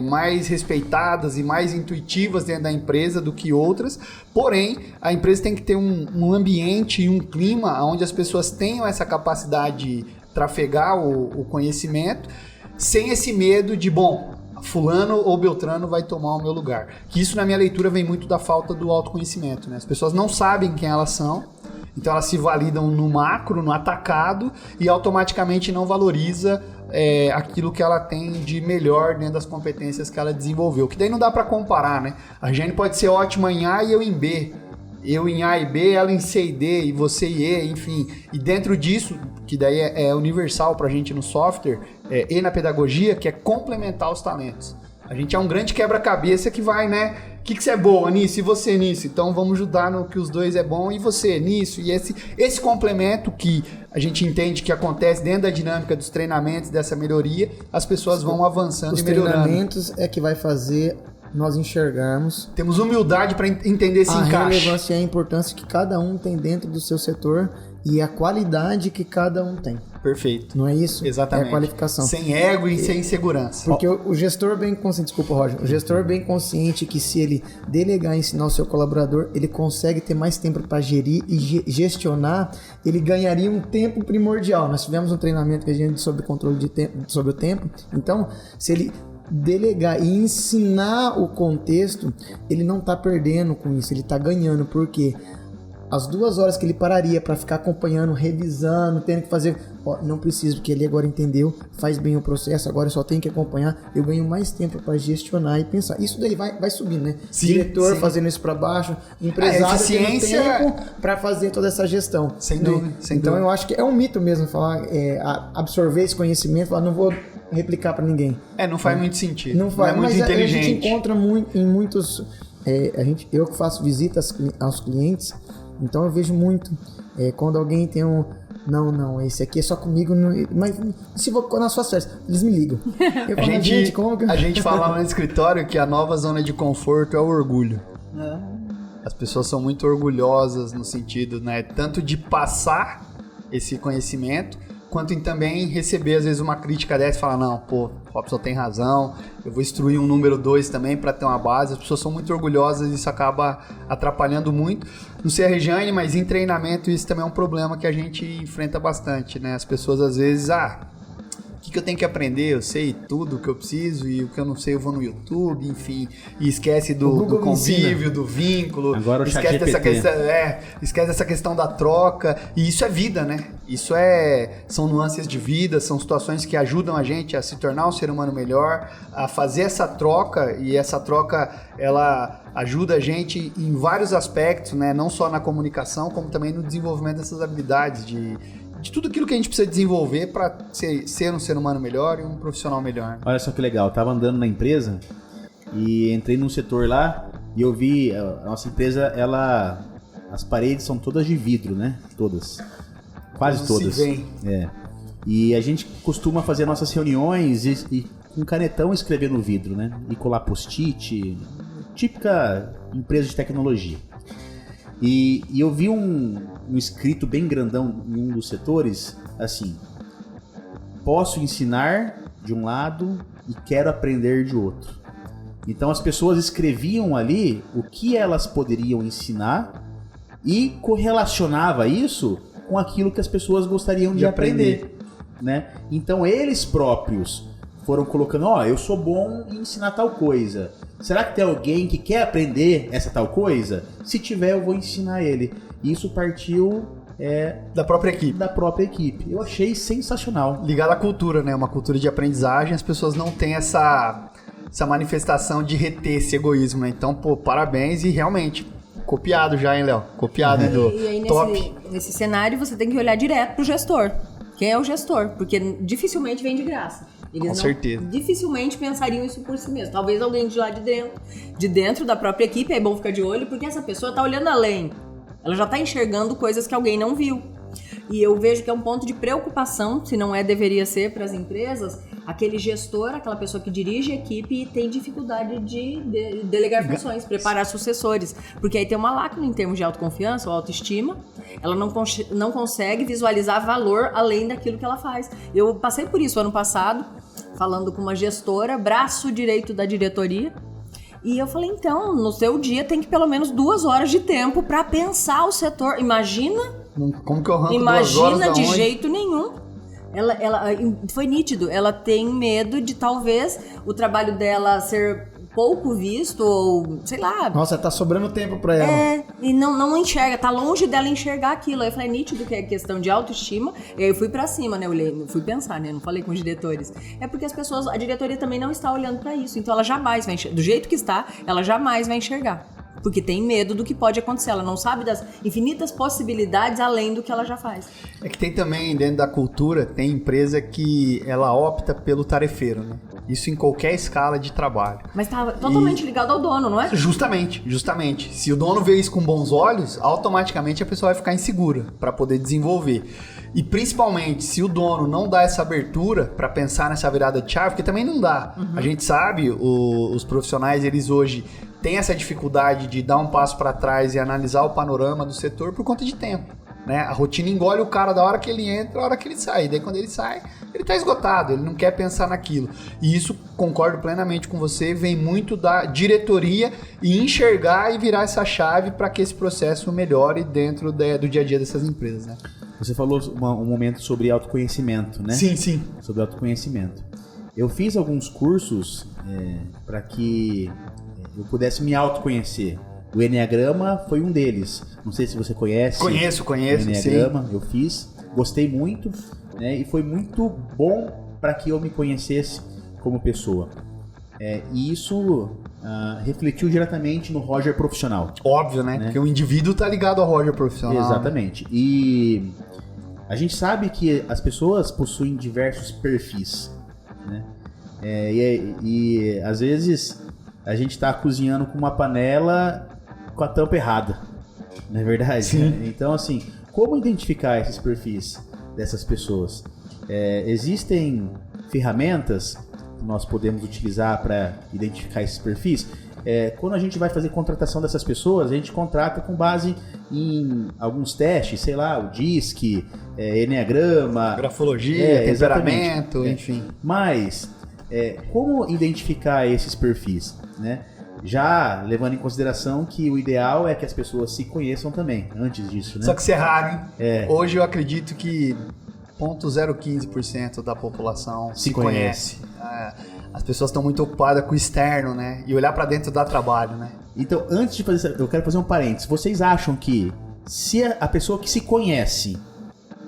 mais respeitadas e mais intuitivas dentro da empresa do que outras, porém, a empresa tem que ter um ambiente e um clima onde as pessoas tenham essa capacidade de trafegar o conhecimento, sem esse medo de, bom, fulano ou beltrano vai tomar o meu lugar. Que isso, na minha leitura, vem muito da falta do autoconhecimento, né? As pessoas não sabem quem elas são, então elas se validam no macro, no atacado, e automaticamente não valoriza aquilo que ela tem de melhor dentro das competências que ela desenvolveu. Que daí não dá para comparar, né? A Jane pode ser ótima em A e eu em B. Eu em A e B, ela em C e D, e você em E, enfim. E dentro disso, que daí é universal pra gente no software, e na pedagogia, que é complementar os talentos. A gente é um grande quebra-cabeça que vai, né? O que você é boa nisso e você nisso? Então vamos ajudar no que os dois é bom e você nisso. E esse complemento que a gente entende que acontece dentro da dinâmica dos treinamentos, dessa melhoria, as pessoas vão avançando e melhorando. Os treinamentos é que vai fazer nós enxergarmos. Temos humildade para entender esse encaixe. A relevância e a importância que cada um tem dentro do seu setor e a qualidade que cada um tem. Perfeito. Não é isso? Exatamente. É a qualificação. Sem ego e sem insegurança. Porque o gestor bem consciente, desculpa, Roger, o gestor bem consciente que se ele delegar e ensinar o seu colaborador, ele consegue ter mais tempo para gerir e gestionar, ele ganharia um tempo primordial. Nós tivemos um treinamento que a gente sobre controle de tempo, sobre o tempo. Então, se ele delegar e ensinar o contexto, ele não está perdendo com isso, ele está ganhando, porque as 2 horas que ele pararia para ficar acompanhando, revisando, tendo que fazer, não preciso, porque ele agora entendeu, faz bem o processo, agora eu só tenho que acompanhar, eu ganho mais tempo para gestionar e pensar. Isso daí vai subindo, né? Sim, diretor sim. Fazendo isso para baixo, empresário tendo tempo para fazer toda essa gestão. Sem dúvida. Então eu acho que é um mito mesmo falar, absorver esse conhecimento, falar, não vou replicar para ninguém. Não faz muito sentido. Não faz, é muito mas inteligente. A gente encontra em muitos... eu que faço visitas aos clientes, então eu vejo muito quando alguém tem não, esse aqui é só comigo, mas se for nas suas festas, eles me ligam. Eu falo, a gente falava no escritório que a nova zona de conforto é o orgulho. As pessoas são muito orgulhosas no sentido, né, tanto de passar esse conhecimento, quanto em também receber, às vezes, uma crítica dessa e falar, não, pô, Robson tem razão, eu vou instruir um número 2 também para ter uma base. As pessoas são muito orgulhosas e isso acaba atrapalhando muito. Não sei a Regiane, mas em treinamento isso também é um problema que a gente enfrenta bastante, né? As pessoas, às vezes, o que eu tenho que aprender? Eu sei tudo o que eu preciso e o que eu não sei eu vou no YouTube, enfim, e esquece do convívio, do vínculo. Agora o esquece dessa questão da troca, e isso é vida, né? São nuances de vida, são situações que ajudam a gente a se tornar um ser humano melhor, a fazer essa troca, e essa troca, ela ajuda a gente em vários aspectos, né? Não só na comunicação, como também no desenvolvimento dessas habilidades de tudo aquilo que a gente precisa desenvolver para ser um ser humano melhor e um profissional melhor. Olha só que legal, eu tava andando na empresa e entrei num setor lá e eu vi a nossa empresa, as paredes são todas de vidro, né? Todas. Quase todas. E a gente costuma fazer nossas reuniões e com canetão escrever no vidro, né? E colar post-it, típica empresa de tecnologia. E eu vi um escrito bem grandão em um dos setores, assim: posso ensinar de um lado e quero aprender de outro. Então as pessoas escreviam ali o que elas poderiam ensinar e correlacionava isso com aquilo que as pessoas gostariam de aprender, né? Então eles próprios foram colocando, eu sou bom em ensinar tal coisa. Será que tem alguém que quer aprender essa tal coisa? Se tiver, eu vou ensinar ele. Isso partiu da própria equipe. Eu achei sensacional. Ligado à cultura, né? Uma cultura de aprendizagem, as pessoas não têm essa manifestação de reter esse egoísmo, né? Então, pô, parabéns e realmente, copiado já, hein, Léo? Copiado do e aí, top. Nesse cenário, você tem que olhar direto pro gestor. Quem é o gestor? Porque dificilmente vem de graça. Eles certeza. Dificilmente pensariam isso por si mesmo. Talvez alguém de lá de dentro da própria equipe, é bom ficar de olho, porque essa pessoa tá olhando além. Ela já tá enxergando coisas que alguém não viu. E eu vejo que é um ponto de preocupação, se não deveria ser para as empresas, aquele gestor, aquela pessoa que dirige a equipe e tem dificuldade de delegar funções, preparar sucessores. Porque aí tem uma lacuna em termos de autoconfiança ou autoestima, ela não consegue visualizar valor além daquilo que ela faz. Eu passei por isso ano passado, falando com uma gestora, braço direito da diretoria, e eu falei, então, no seu dia tem que pelo menos 2 horas de tempo para pensar o setor. Imagina... Como que eu arranco 2 horas Imagina, de jeito nenhum. Ela foi nítido, ela tem medo de talvez o trabalho dela ser pouco visto ou, sei lá... Nossa, tá sobrando tempo pra ela. E não enxerga, tá longe dela enxergar aquilo. Aí eu falei, é nítido que é questão de autoestima. E aí eu fui pra cima, né? Eu fui pensar, né? Não falei com os diretores. É porque a diretoria também não está olhando pra isso. Então ela jamais vai enxergar. Do jeito que está, ela jamais vai enxergar. Porque tem medo do que pode acontecer. Ela não sabe das infinitas possibilidades além do que ela já faz. É que tem também, dentro da cultura, tem empresa que ela opta pelo tarefeiro, né? Isso em qualquer escala de trabalho. Mas tá totalmente ligado ao dono, não é? Justamente. Se o dono vê isso com bons olhos, automaticamente a pessoa vai ficar insegura para poder desenvolver. E principalmente, se o dono não dá essa abertura para pensar nessa virada de chave, porque também não dá. Uhum. A gente sabe, os profissionais, eles hoje têm essa dificuldade de dar um passo para trás e analisar o panorama do setor por conta de tempo. Né? A rotina engole o cara da hora que ele entra, da hora que ele sai. Daí quando ele sai, ele tá esgotado, ele não quer pensar naquilo. E isso, concordo plenamente com você, vem muito da diretoria e enxergar e virar essa chave para que esse processo melhore dentro do dia a dia dessas empresas. Né? Você falou um momento sobre autoconhecimento, né? Sim. Sobre autoconhecimento. Eu fiz alguns cursos para que eu pudesse me autoconhecer. O Enneagrama foi um deles. Não sei se você conhece. Conheço, o Enneagrama, sim. Eu fiz. Gostei muito, né? E foi muito bom para que eu me conhecesse como pessoa. E isso refletiu diretamente no Roger profissional. Óbvio, né? Porque o indivíduo tá ligado ao Roger profissional. Exatamente. Né? E a gente sabe que as pessoas possuem diversos perfis, né? E às vezes a gente tá cozinhando com uma panela com a tampa errada, não é verdade? Sim. Né? Então, assim, como identificar esses perfis dessas pessoas? Existem ferramentas que nós podemos utilizar para identificar esses perfis? quando a gente vai fazer contratação dessas pessoas, a gente contrata com base em alguns testes, sei lá, o DISC, Enneagrama, grafologia, temperamento, enfim. Mas, como identificar esses perfis, né? Já levando em consideração que o ideal é que as pessoas se conheçam também, antes disso, né? Só que isso é raro, hein? Hoje eu acredito que 0,015% da população se conhece. As pessoas estão muito ocupadas com o externo, né? E olhar para dentro dá trabalho, né? Então, antes de fazer eu quero fazer um parênteses. Vocês acham que se a pessoa que se conhece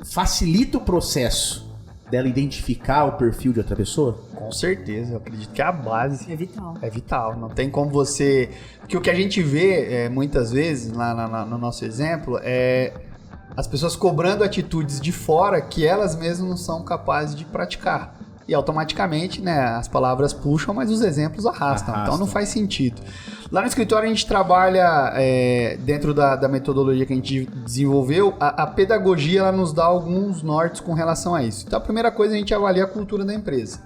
facilita o processo dela identificar o perfil de outra pessoa? Com certeza, eu acredito que é a base. É vital. É vital, não tem como você... Porque o que a gente vê, muitas vezes, lá no nosso exemplo, é as pessoas cobrando atitudes de fora que elas mesmas não são capazes de praticar. E automaticamente, né, as palavras puxam, mas os exemplos arrastam. Então não faz sentido. Lá no escritório a gente trabalha, dentro da metodologia que a gente desenvolveu, a pedagogia ela nos dá alguns nortes com relação a isso. Então a primeira coisa a gente avalia a cultura da empresa.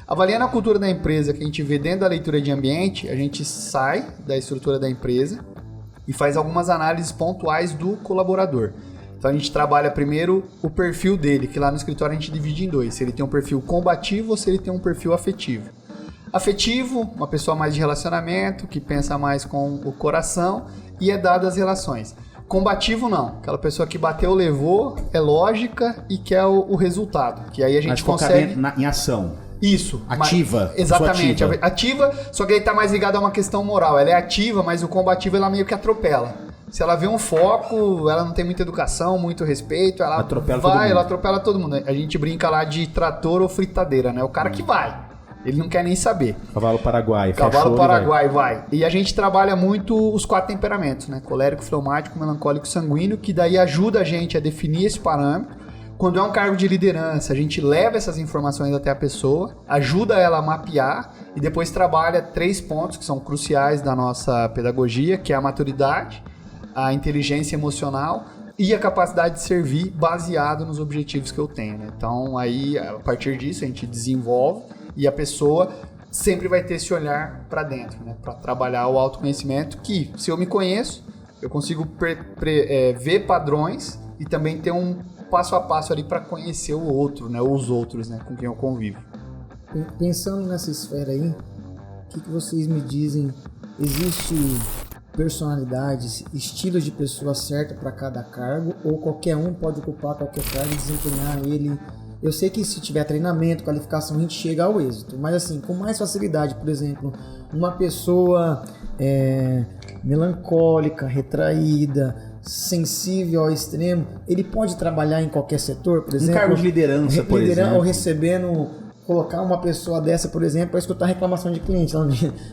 Avaliando a cultura da empresa que a gente vê dentro da leitura de ambiente, a gente sai da estrutura da empresa e faz algumas análises pontuais do colaborador. Então a gente trabalha primeiro o perfil dele, que lá no escritório a gente divide em dois. Se ele tem um perfil combativo ou se ele tem um perfil afetivo. Afetivo, uma pessoa mais de relacionamento, que pensa mais com o coração e é dada as relações. Combativo não, aquela pessoa que bateu, levou, é lógica e quer o resultado. Que aí a gente consegue... em ação. Isso. Ativa. Exatamente. Ativa, só que ele tá mais ligado a uma questão moral. Ela é ativa, mas o combativo ela meio que atropela. Se ela vê um foco, ela não tem muita educação, muito respeito, ela atropela todo mundo. A gente brinca lá de trator ou fritadeira, né? O cara que vai, ele não quer nem saber. Cavalo Paraguai. Cavalo Paraguai, vai. E a gente trabalha muito os 4 temperamentos, né? Colérico, fleumático, melancólico, sanguíneo, que daí ajuda a gente a definir esse parâmetro. Quando é um cargo de liderança, a gente leva essas informações até a pessoa, ajuda ela a mapear e depois trabalha 3 pontos que são cruciais da nossa pedagogia, que é a maturidade, a inteligência emocional e a capacidade de servir baseado nos objetivos que eu tenho, né? Então, aí, a partir disso, a gente desenvolve e a pessoa sempre vai ter esse olhar para dentro, né? Para trabalhar o autoconhecimento, que, se eu me conheço, eu consigo ver padrões e também ter um passo a passo ali para conhecer o outro, né? Ou os outros, né? Com quem eu convivo. Pensando nessa esfera aí, o que vocês me dizem? Existe personalidades, estilos de pessoa certa para cada cargo, ou qualquer um pode ocupar qualquer cargo e desempenhar ele? Eu sei que se tiver treinamento, qualificação, a gente chega ao êxito, mas assim, com mais facilidade. Por exemplo, uma pessoa melancólica, retraída, sensível ao extremo, ele pode trabalhar em qualquer setor, por exemplo? Um cargo de liderança, por exemplo. Ou recebendo... Colocar uma pessoa dessa, por exemplo, para escutar reclamação de cliente.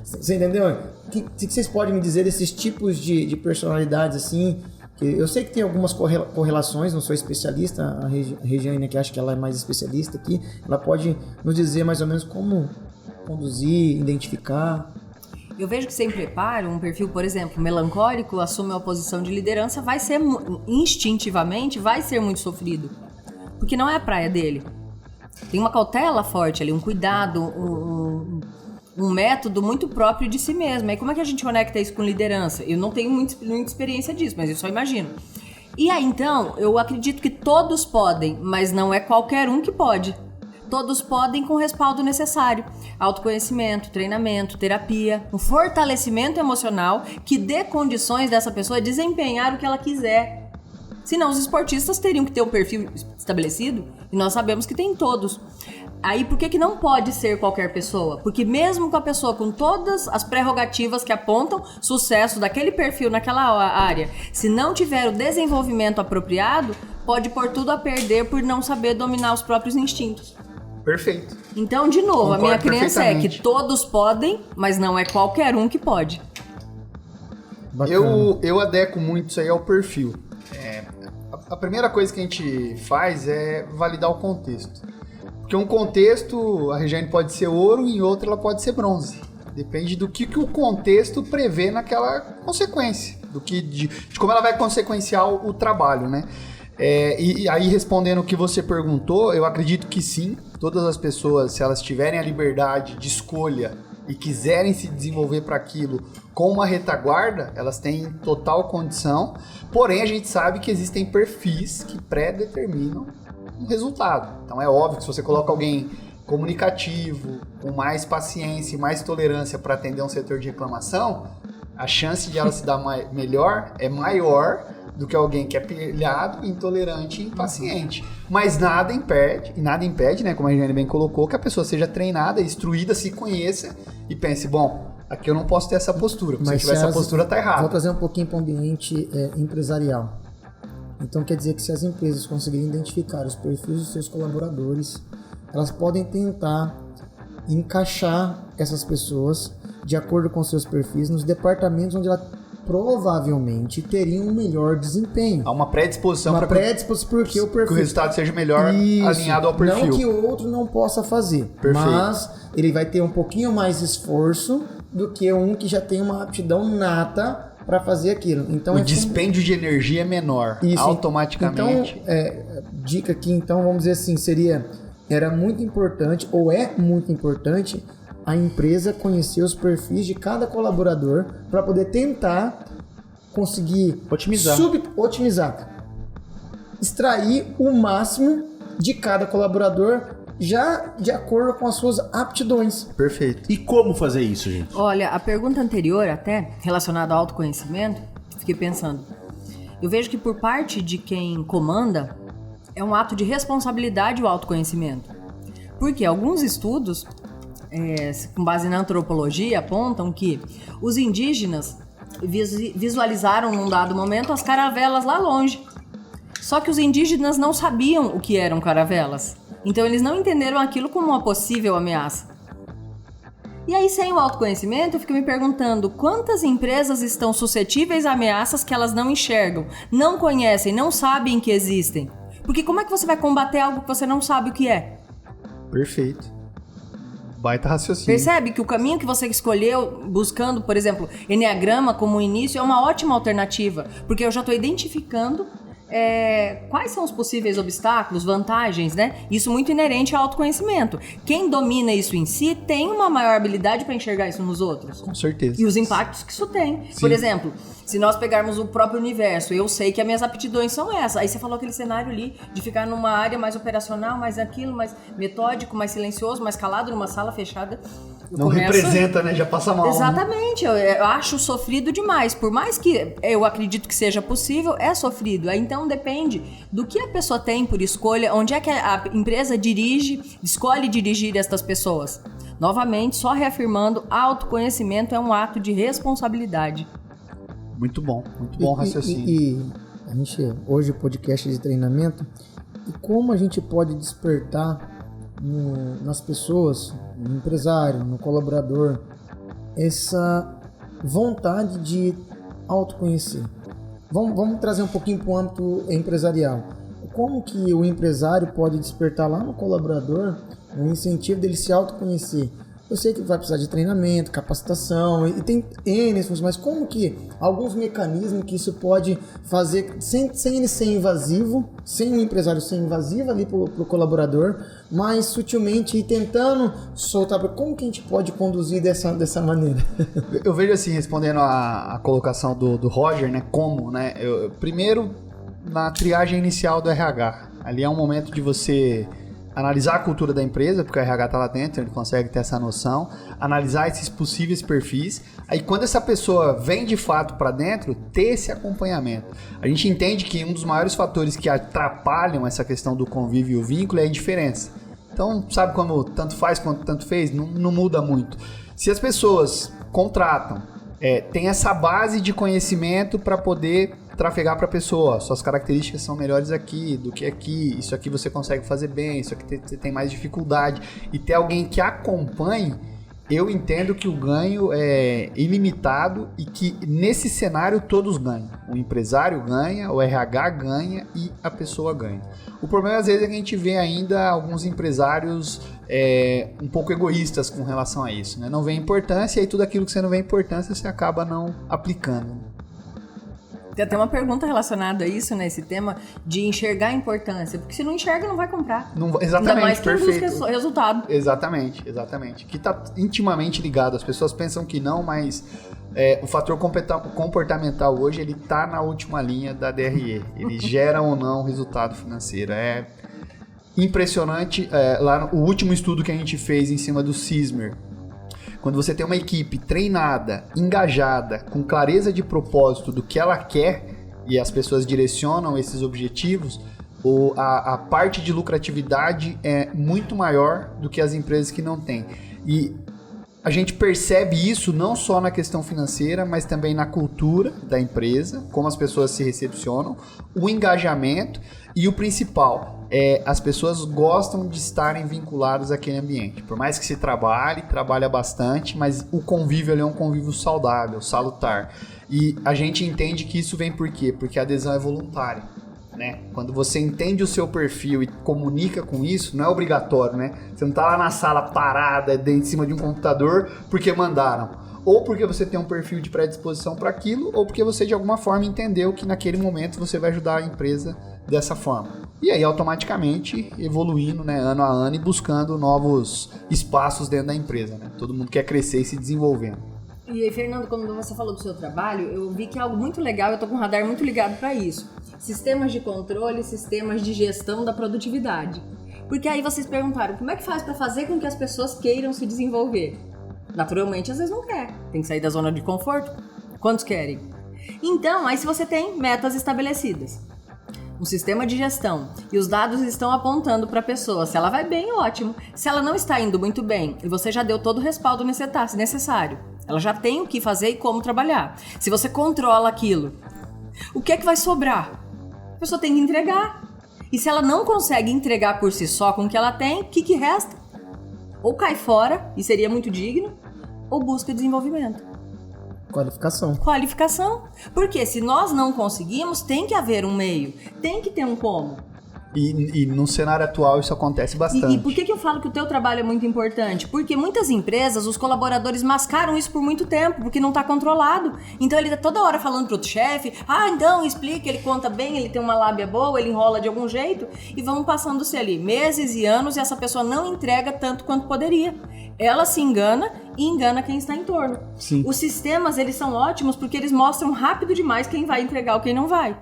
Você entendeu? O que vocês podem me dizer desses tipos de personalidades, assim? Que eu sei que tem algumas correlações, não sou especialista, a Regiane, que acho que ela é mais especialista aqui, ela pode nos dizer mais ou menos como conduzir, identificar. Eu vejo que sem preparo, um perfil, por exemplo, melancólico, assume uma posição de liderança, vai ser, instintivamente, vai ser muito sofrido. Porque não é a praia dele. Tem uma cautela forte ali, um cuidado, um método muito próprio de si mesmo. Aí como é que a gente conecta isso com liderança? Eu não tenho muita experiência disso, mas eu só imagino. E aí então, eu acredito que todos podem, mas não é qualquer um que pode. Todos podem com o respaldo necessário. Autoconhecimento, treinamento, terapia, um fortalecimento emocional que dê condições dessa pessoa desempenhar o que ela quiser. Senão os esportistas teriam que ter um perfil estabelecido, e nós sabemos que tem todos. Aí por que não pode ser qualquer pessoa? Porque mesmo com a pessoa com todas as prerrogativas que apontam sucesso daquele perfil naquela área, se não tiver o desenvolvimento apropriado, pode pôr tudo a perder por não saber dominar os próprios instintos. Perfeito. Então, de novo, Concordo, a minha crença é que todos podem, mas não é qualquer um que pode. Eu adequo muito isso aí ao perfil. A primeira coisa que a gente faz é validar o contexto. Porque um contexto, a Regiane pode ser ouro e em outro ela pode ser bronze. Depende do que o contexto prevê naquela consequência. De como ela vai consequenciar o trabalho, né? E aí, respondendo o que você perguntou, eu acredito que sim. Todas as pessoas, se elas tiverem a liberdade de escolha e quiserem se desenvolver para aquilo com uma retaguarda, elas têm total condição, porém a gente sabe que existem perfis que pré-determinam um resultado. Então é óbvio que se você coloca alguém comunicativo, com mais paciência e mais tolerância para atender um setor de reclamação, a chance de ela se dar melhor é maior do que alguém que é pilhado, intolerante e impaciente. Mas nada impede, né, como a Regiane bem colocou, que a pessoa seja treinada, instruída, se conheça e pense, bom, aqui eu não posso ter essa postura, porque se eu tiver essa postura tá errado. Vou trazer um pouquinho para o ambiente empresarial. Então quer dizer que se as empresas conseguirem identificar os perfis dos seus colaboradores, elas podem tentar encaixar essas pessoas de acordo com seus perfis nos departamentos onde ela provavelmente teriam um melhor desempenho. Há uma predisposição para porque o perfil... que o resultado seja melhor alinhado ao perfil. Não que o outro não possa fazer, perfeito, mas ele vai ter um pouquinho mais de esforço do que um que já tem uma aptidão nata para fazer aquilo. Então, o dispêndio de energia é menor, isso, automaticamente. Então, dica aqui, então, vamos dizer assim, era muito importante, ou é muito importante, a empresa conhecer os perfis de cada colaborador para poder tentar conseguir otimizar, extrair o máximo de cada colaborador já de acordo com as suas aptidões. Perfeito. E como fazer isso, gente? Olha, a pergunta anterior até, relacionada ao autoconhecimento, fiquei pensando. Eu vejo que por parte de quem comanda, é um ato de responsabilidade o autoconhecimento. Porque alguns estudos, com base na antropologia, apontam que os indígenas visualizaram num dado momento as caravelas lá longe. Só que os indígenas não sabiam o que eram caravelas. Então eles não entenderam aquilo como uma possível ameaça. E aí, sem o autoconhecimento, eu fico me perguntando quantas empresas estão suscetíveis a ameaças que elas não enxergam, não conhecem, não sabem que existem. Porque como é que você vai combater algo que você não sabe o que é? Perfeito. Baita raciocínio. Percebe que o caminho que você escolheu, buscando, por exemplo, Enneagrama como início, é uma ótima alternativa. Porque eu já estou identificando quais são os possíveis obstáculos, vantagens, né? Isso muito inerente ao autoconhecimento. Quem domina isso em si tem uma maior habilidade para enxergar isso nos outros. Com certeza. E os impactos que isso tem. Sim. Por exemplo, se nós pegarmos o próprio universo, eu sei que as minhas aptidões são essas. Aí você falou aquele cenário ali de ficar numa área mais operacional, mais aquilo, mais metódico, mais silencioso, mais calado, numa sala fechada. Não representa, né? Já passa mal. Exatamente. Eu acho sofrido demais. Por mais que eu acredito que seja possível, é sofrido. Aí, então depende do que a pessoa tem por escolha, onde é que a empresa escolhe dirigir estas pessoas. Novamente, só reafirmando, autoconhecimento é um ato de responsabilidade. Muito bom raciocínio. E a gente, hoje, o podcast de treinamento, e como a gente pode despertar nas pessoas, no empresário, no colaborador, essa vontade de autoconhecer. Vamos trazer um pouquinho para o âmbito empresarial. Como que o empresário pode despertar lá no colaborador um incentivo dele se autoconhecer? Eu sei que vai precisar de treinamento, capacitação, e tem N, mas como que alguns mecanismos que isso pode fazer sem ele ser invasivo, sem o empresário ser invasivo ali pro colaborador, mas sutilmente tentando soltar, como que a gente pode conduzir dessa maneira? Eu vejo assim, respondendo a colocação do Roger, né, como, né, primeiro na triagem inicial do RH, ali é um momento de você analisar a cultura da empresa, porque o RH está lá dentro, ele consegue ter essa noção, analisar esses possíveis perfis, aí quando essa pessoa vem de fato para dentro, ter esse acompanhamento. A gente entende que um dos maiores fatores que atrapalham essa questão do convívio e o vínculo é a indiferença. Então, sabe como tanto faz quanto tanto fez? Não muda muito. Se as pessoas contratam, tem essa base de conhecimento para poder trafegar para a pessoa, suas características são melhores aqui do que aqui, isso aqui você consegue fazer bem, isso aqui você tem mais dificuldade, e ter alguém que acompanhe, eu entendo que o ganho é ilimitado e que nesse cenário todos ganham. O empresário ganha, o RH ganha e a pessoa ganha. O problema às vezes é que a gente vê ainda alguns empresários um pouco egoístas com relação a isso, né? Não vê importância e aí tudo aquilo que você não vê importância você acaba não aplicando. Tem até uma pergunta relacionada a isso, né? Esse tema de enxergar a importância. Porque se não enxerga, não vai comprar. Exatamente, ainda mais quem perfeito. busca resultado. Exatamente. Que está intimamente ligado. As pessoas pensam que não, mas o fator comportamental hoje, ele está na última linha da DRE. Ele gera ou não resultado financeiro. É impressionante. Lá o último estudo que a gente fez em cima do Sismer, quando você tem uma equipe treinada, engajada, com clareza de propósito do que ela quer e as pessoas direcionam esses objetivos, a parte de lucratividade é muito maior do que as empresas que não têm. E a gente percebe isso não só na questão financeira, mas também na cultura da empresa, como as pessoas se recepcionam, o engajamento e o principal, as pessoas gostam de estarem vinculadas àquele ambiente. Por mais que se trabalha bastante, mas o convívio ali é um convívio saudável, salutar. E a gente entende que isso vem por quê? Porque a adesão é voluntária. Né? Quando você entende o seu perfil e comunica com isso, não é obrigatório, né? Você não está lá na sala parada, em cima de um computador, porque mandaram. Ou porque você tem um perfil de predisposição para aquilo, ou porque você de alguma forma entendeu que naquele momento você vai ajudar a empresa dessa forma. E aí automaticamente evoluindo, né, ano a ano e buscando novos espaços dentro da empresa, né? Todo mundo quer crescer e se desenvolvendo. E aí, Fernando, quando você falou do seu trabalho, eu vi que é algo muito legal, eu tô com um radar muito ligado para isso. Sistemas de controle, sistemas de gestão da produtividade. Porque aí vocês perguntaram, como é que faz para fazer com que as pessoas queiram se desenvolver? Naturalmente, às vezes não quer. Tem que sair da zona de conforto. Quantos querem? Então, aí se você tem metas estabelecidas, um sistema de gestão e os dados estão apontando para a pessoa, se ela vai bem, ótimo. Se ela não está indo muito bem e você já deu todo o respaldo necessário, ela já tem o que fazer e como trabalhar. Se você controla aquilo, o que é que vai sobrar? A pessoa tem que entregar. E se ela não consegue entregar por si só com o que ela tem, o que resta? Ou cai fora, e seria muito digno, ou busca desenvolvimento. Qualificação. Porque se nós não conseguimos, tem que haver um meio, tem que ter um como. E no cenário atual isso acontece bastante. E por que eu falo que o teu trabalho é muito importante? Porque muitas empresas, os colaboradores mascaram isso por muito tempo, porque não está controlado. Então ele está toda hora falando pro outro chefe, então explica, ele conta bem, ele tem uma lábia boa, ele enrola de algum jeito, e vão passando-se ali meses e anos e essa pessoa não entrega tanto quanto poderia. Ela se engana e engana quem está em torno. Sim. Os sistemas, eles são ótimos porque eles mostram rápido demais quem vai entregar ou quem não vai.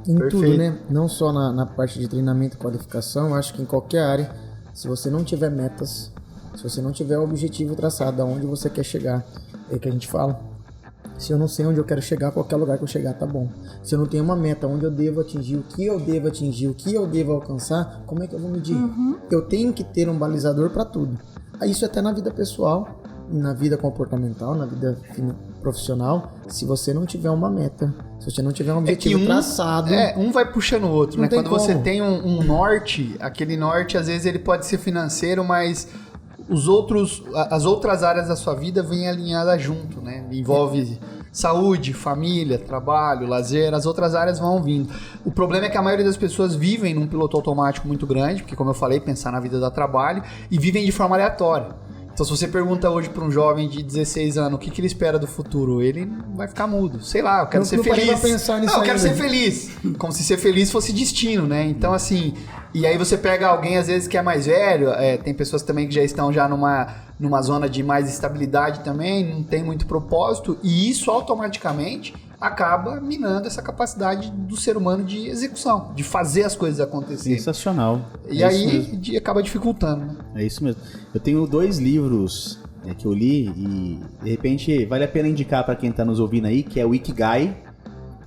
Em tudo, né? Não só na parte de treinamento e qualificação, acho que em qualquer área, se você não tiver metas, se você não tiver o objetivo traçado, aonde você quer chegar, é que a gente fala. Se eu não sei onde eu quero chegar, qualquer lugar que eu chegar tá bom. Se eu não tenho uma meta, onde eu devo atingir, o que eu devo atingir, o que eu devo alcançar, como é que eu vou medir? Eu tenho que ter um balizador para tudo. Isso até na vida pessoal, na vida comportamental, na vida profissional. Se você não tiver uma meta, se você não tiver um objetivo traçado... um vai puxando o outro, né? Quando como. você tem um norte, aquele norte às vezes ele pode ser financeiro, mas as outras áreas da sua vida vêm alinhadas junto, né? Envolve saúde, família, trabalho, lazer, as outras áreas vão vindo. O problema é que a maioria das pessoas vivem num piloto automático muito grande, porque como eu falei, pensar na vida dá trabalho, e vivem de forma aleatória. Então se você pergunta hoje para um jovem de 16 anos o que ele espera do futuro, ele vai ficar mudo. Sei lá, eu quero ser feliz. Eu quero ser feliz. Como se ser feliz fosse destino, né? Então assim, e aí você pega alguém às vezes que é mais velho, tem pessoas também que já estão já numa zona de mais estabilidade também, não tem muito propósito, e isso automaticamente acaba minando essa capacidade do ser humano de execução, de fazer as coisas acontecerem. Sensacional. E aí acaba dificultando, né? É isso mesmo. Eu tenho 2 livros que eu li e de repente vale a pena indicar para quem está nos ouvindo aí, que é o Ikigai.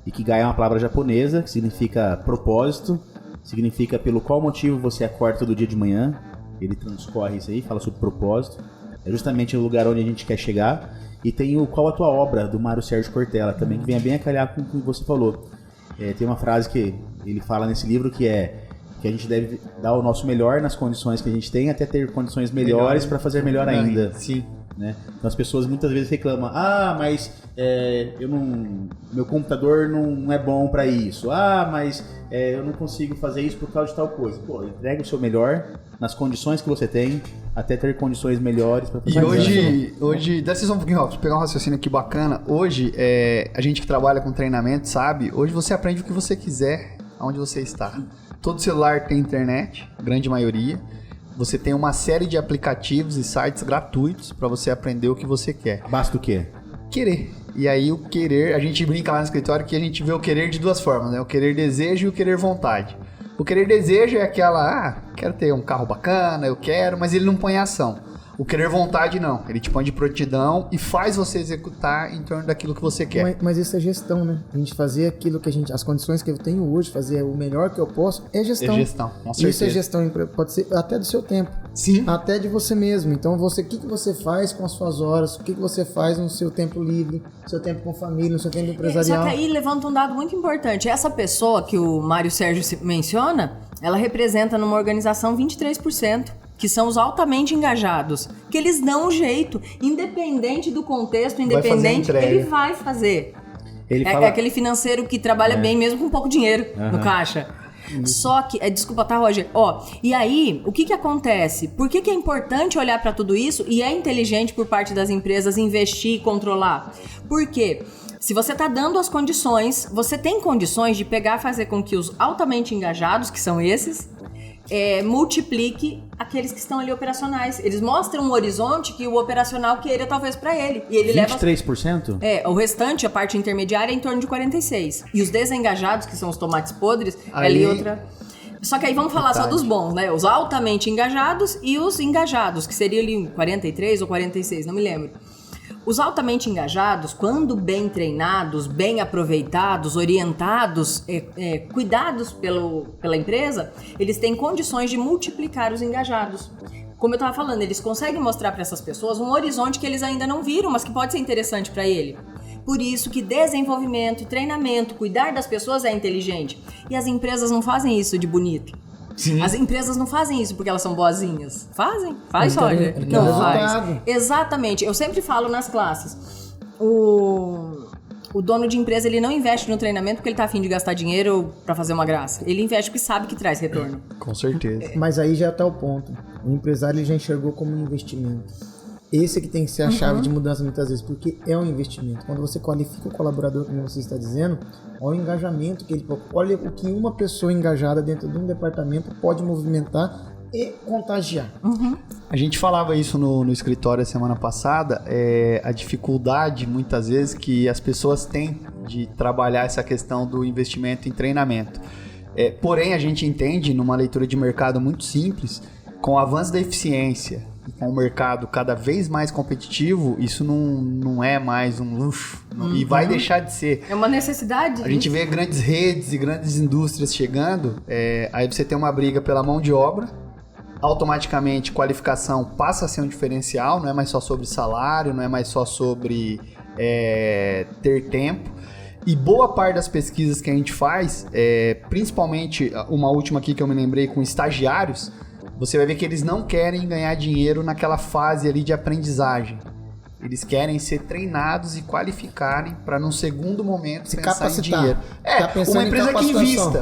Ikigai é uma palavra japonesa que significa propósito, significa pelo qual motivo você acorda todo dia de manhã. Ele transcorre isso aí, fala sobre propósito. É justamente o lugar onde a gente quer chegar. E tem o Qual a Tua Obra, do Mário Sérgio Cortella, também, que vem bem a calhar com o que você falou. Tem uma frase que ele fala nesse livro que é que a gente deve dar o nosso melhor nas condições que a gente tem, até ter condições melhores para fazer melhor ainda. Sim. né? Então as pessoas muitas vezes reclamam, mas meu computador não é bom para isso, mas eu não consigo fazer isso por causa de tal coisa. Pô, entrega o seu melhor nas condições que você tem, até ter condições melhores para fazer. E hoje, dá licença um pouquinho, Robson, pegar um raciocínio aqui bacana. Hoje, a gente que trabalha com treinamento sabe, hoje você aprende o que você quiser, aonde você está. Todo celular tem internet, grande maioria. Você tem uma série de aplicativos e sites gratuitos para você aprender o que você quer. Basta o quê? Querer. E aí o querer, a gente brinca lá no escritório que a gente vê o querer de duas formas, né? O querer desejo e o querer vontade. O querer desejo é aquela, quero ter um carro bacana, eu quero, mas ele não põe em ação. O querer vontade não, ele te põe de prontidão e faz você executar em torno daquilo que você quer. Mas isso é gestão, né? A gente fazer aquilo que as condições que eu tenho hoje, fazer o melhor que eu posso, é gestão. É gestão, com certeza. Isso é gestão, pode ser até do seu tempo. Sim. Até de você mesmo. Então, o que você faz com as suas horas, o que você faz no seu tempo livre, no seu tempo com família, no seu tempo empresarial. Só que aí levanta um dado muito importante. Essa pessoa que o Mário Sérgio menciona, ela representa numa organização 23%. Que são os altamente engajados, que eles dão um jeito, independente do contexto, independente, ele vai fazer. É aquele financeiro que trabalha bem mesmo com pouco dinheiro no caixa. Só que, desculpa, tá, Roger? E aí, o que acontece? Por que é importante olhar para tudo isso e é inteligente por parte das empresas investir e controlar? Porque se você está dando as condições, você tem condições de pegar e fazer com que os altamente engajados, que são esses, multiplique aqueles que estão ali operacionais. Eles mostram um horizonte que o operacional queira talvez para ele. E ele 23%? O restante, a parte intermediária, é em torno de 46%. E os desengajados, que são os tomates podres, ali outra... Só que aí vamos falar só dos bons, né? Os altamente engajados e os engajados, que seriam ali 43 ou 46, não me lembro. Os altamente engajados, quando bem treinados, bem aproveitados, orientados, cuidados pela empresa, eles têm condições de multiplicar os engajados. Como eu estava falando, eles conseguem mostrar para essas pessoas um horizonte que eles ainda não viram, mas que pode ser interessante para ele. Por isso que desenvolvimento, treinamento, cuidar das pessoas é inteligente. E as empresas não fazem isso de bonito. Sim. As empresas não fazem isso porque elas são boazinhas. Fazem? Faz, Roger? Não faz. Exatamente. Eu sempre falo nas classes. O dono de empresa, ele não investe no treinamento porque ele tá afim de gastar dinheiro pra fazer uma graça. Ele investe porque sabe que traz retorno. Com certeza. Mas aí já tá o ponto. O empresário ele já enxergou como um investimento. Esse que tem que ser a chave de mudança muitas vezes, porque é um investimento. Quando você qualifica o colaborador, como você está dizendo, olha o engajamento que ele... Olha o que uma pessoa engajada dentro de um departamento pode movimentar e contagiar. A gente falava isso no escritório a semana passada, a dificuldade muitas vezes que as pessoas têm de trabalhar essa questão do investimento em treinamento. Porém, a gente entende, numa leitura de mercado muito simples, com o avanço da eficiência, com o mercado cada vez mais competitivo, isso não é mais um luxo e vai deixar de ser. É uma necessidade. A gente vê grandes redes e grandes indústrias chegando, aí você tem uma briga pela mão de obra, automaticamente qualificação passa a ser um diferencial, não é mais só sobre salário, não é mais só sobre ter tempo. E boa parte das pesquisas que a gente faz, principalmente uma última aqui que eu me lembrei com estagiários, você vai ver que eles não querem ganhar dinheiro naquela fase ali de aprendizagem. Eles querem ser treinados e qualificarem para num segundo momento se pensar capacitar. em dinheiro. Uma empresa que invista.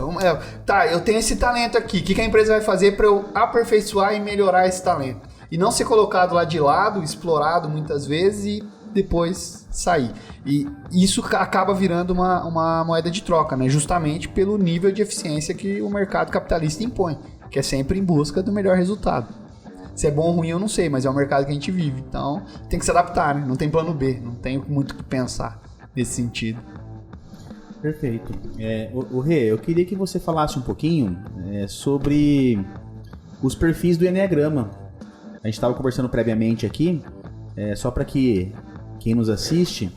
Eu tenho esse talento aqui. O que a empresa vai fazer para eu aperfeiçoar e melhorar esse talento? E não ser colocado lá de lado, explorado muitas vezes e depois sair. E isso acaba virando uma moeda de troca, né? Justamente pelo nível de eficiência que o mercado capitalista impõe, que é sempre em busca do melhor resultado. Se é bom ou ruim eu não sei, mas é o mercado que a gente vive. Então tem que se adaptar, né? Não tem plano B, não tem muito o que pensar nesse sentido. Perfeito. Rê, eu queria que você falasse um pouquinho sobre os perfis do Enneagrama. A gente estava conversando previamente aqui, só para que quem nos assiste,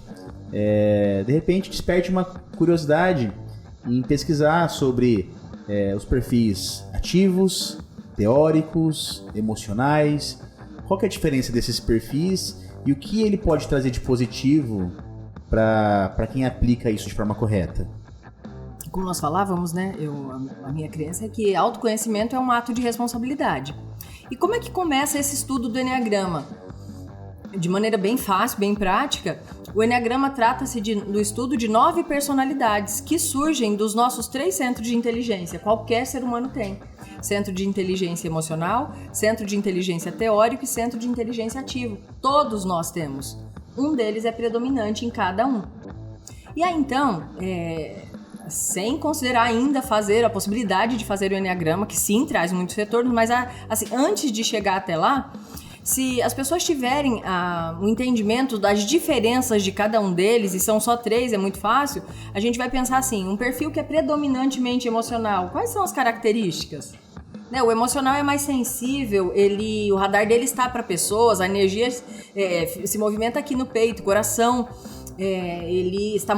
de repente desperte uma curiosidade em pesquisar sobre os perfis ativos, teóricos, emocionais. Qual que é a diferença desses perfis e o que ele pode trazer de positivo para quem aplica isso de forma correta? Como nós falávamos, né? A minha crença é que autoconhecimento é um ato de responsabilidade. E como é que começa esse estudo do Enneagrama? de maneira bem fácil, bem prática, o Enneagrama trata-se do estudo de 9 personalidades que surgem dos nossos 3 centros de inteligência. Qualquer ser humano tem. Centro de inteligência emocional, centro de inteligência teórico e centro de inteligência ativo. Todos nós temos. Um deles é predominante em cada um. E aí, então, sem considerar ainda a possibilidade de fazer o Enneagrama, que sim, traz muitos retornos, mas assim, antes de chegar até lá, se as pessoas tiverem o entendimento das diferenças de cada um deles, e são só 3, é muito fácil, a gente vai pensar assim, um perfil que é predominantemente emocional, quais são as características? O emocional é mais sensível, o radar dele está para pessoas, a energia se movimenta aqui no peito, coração, ele está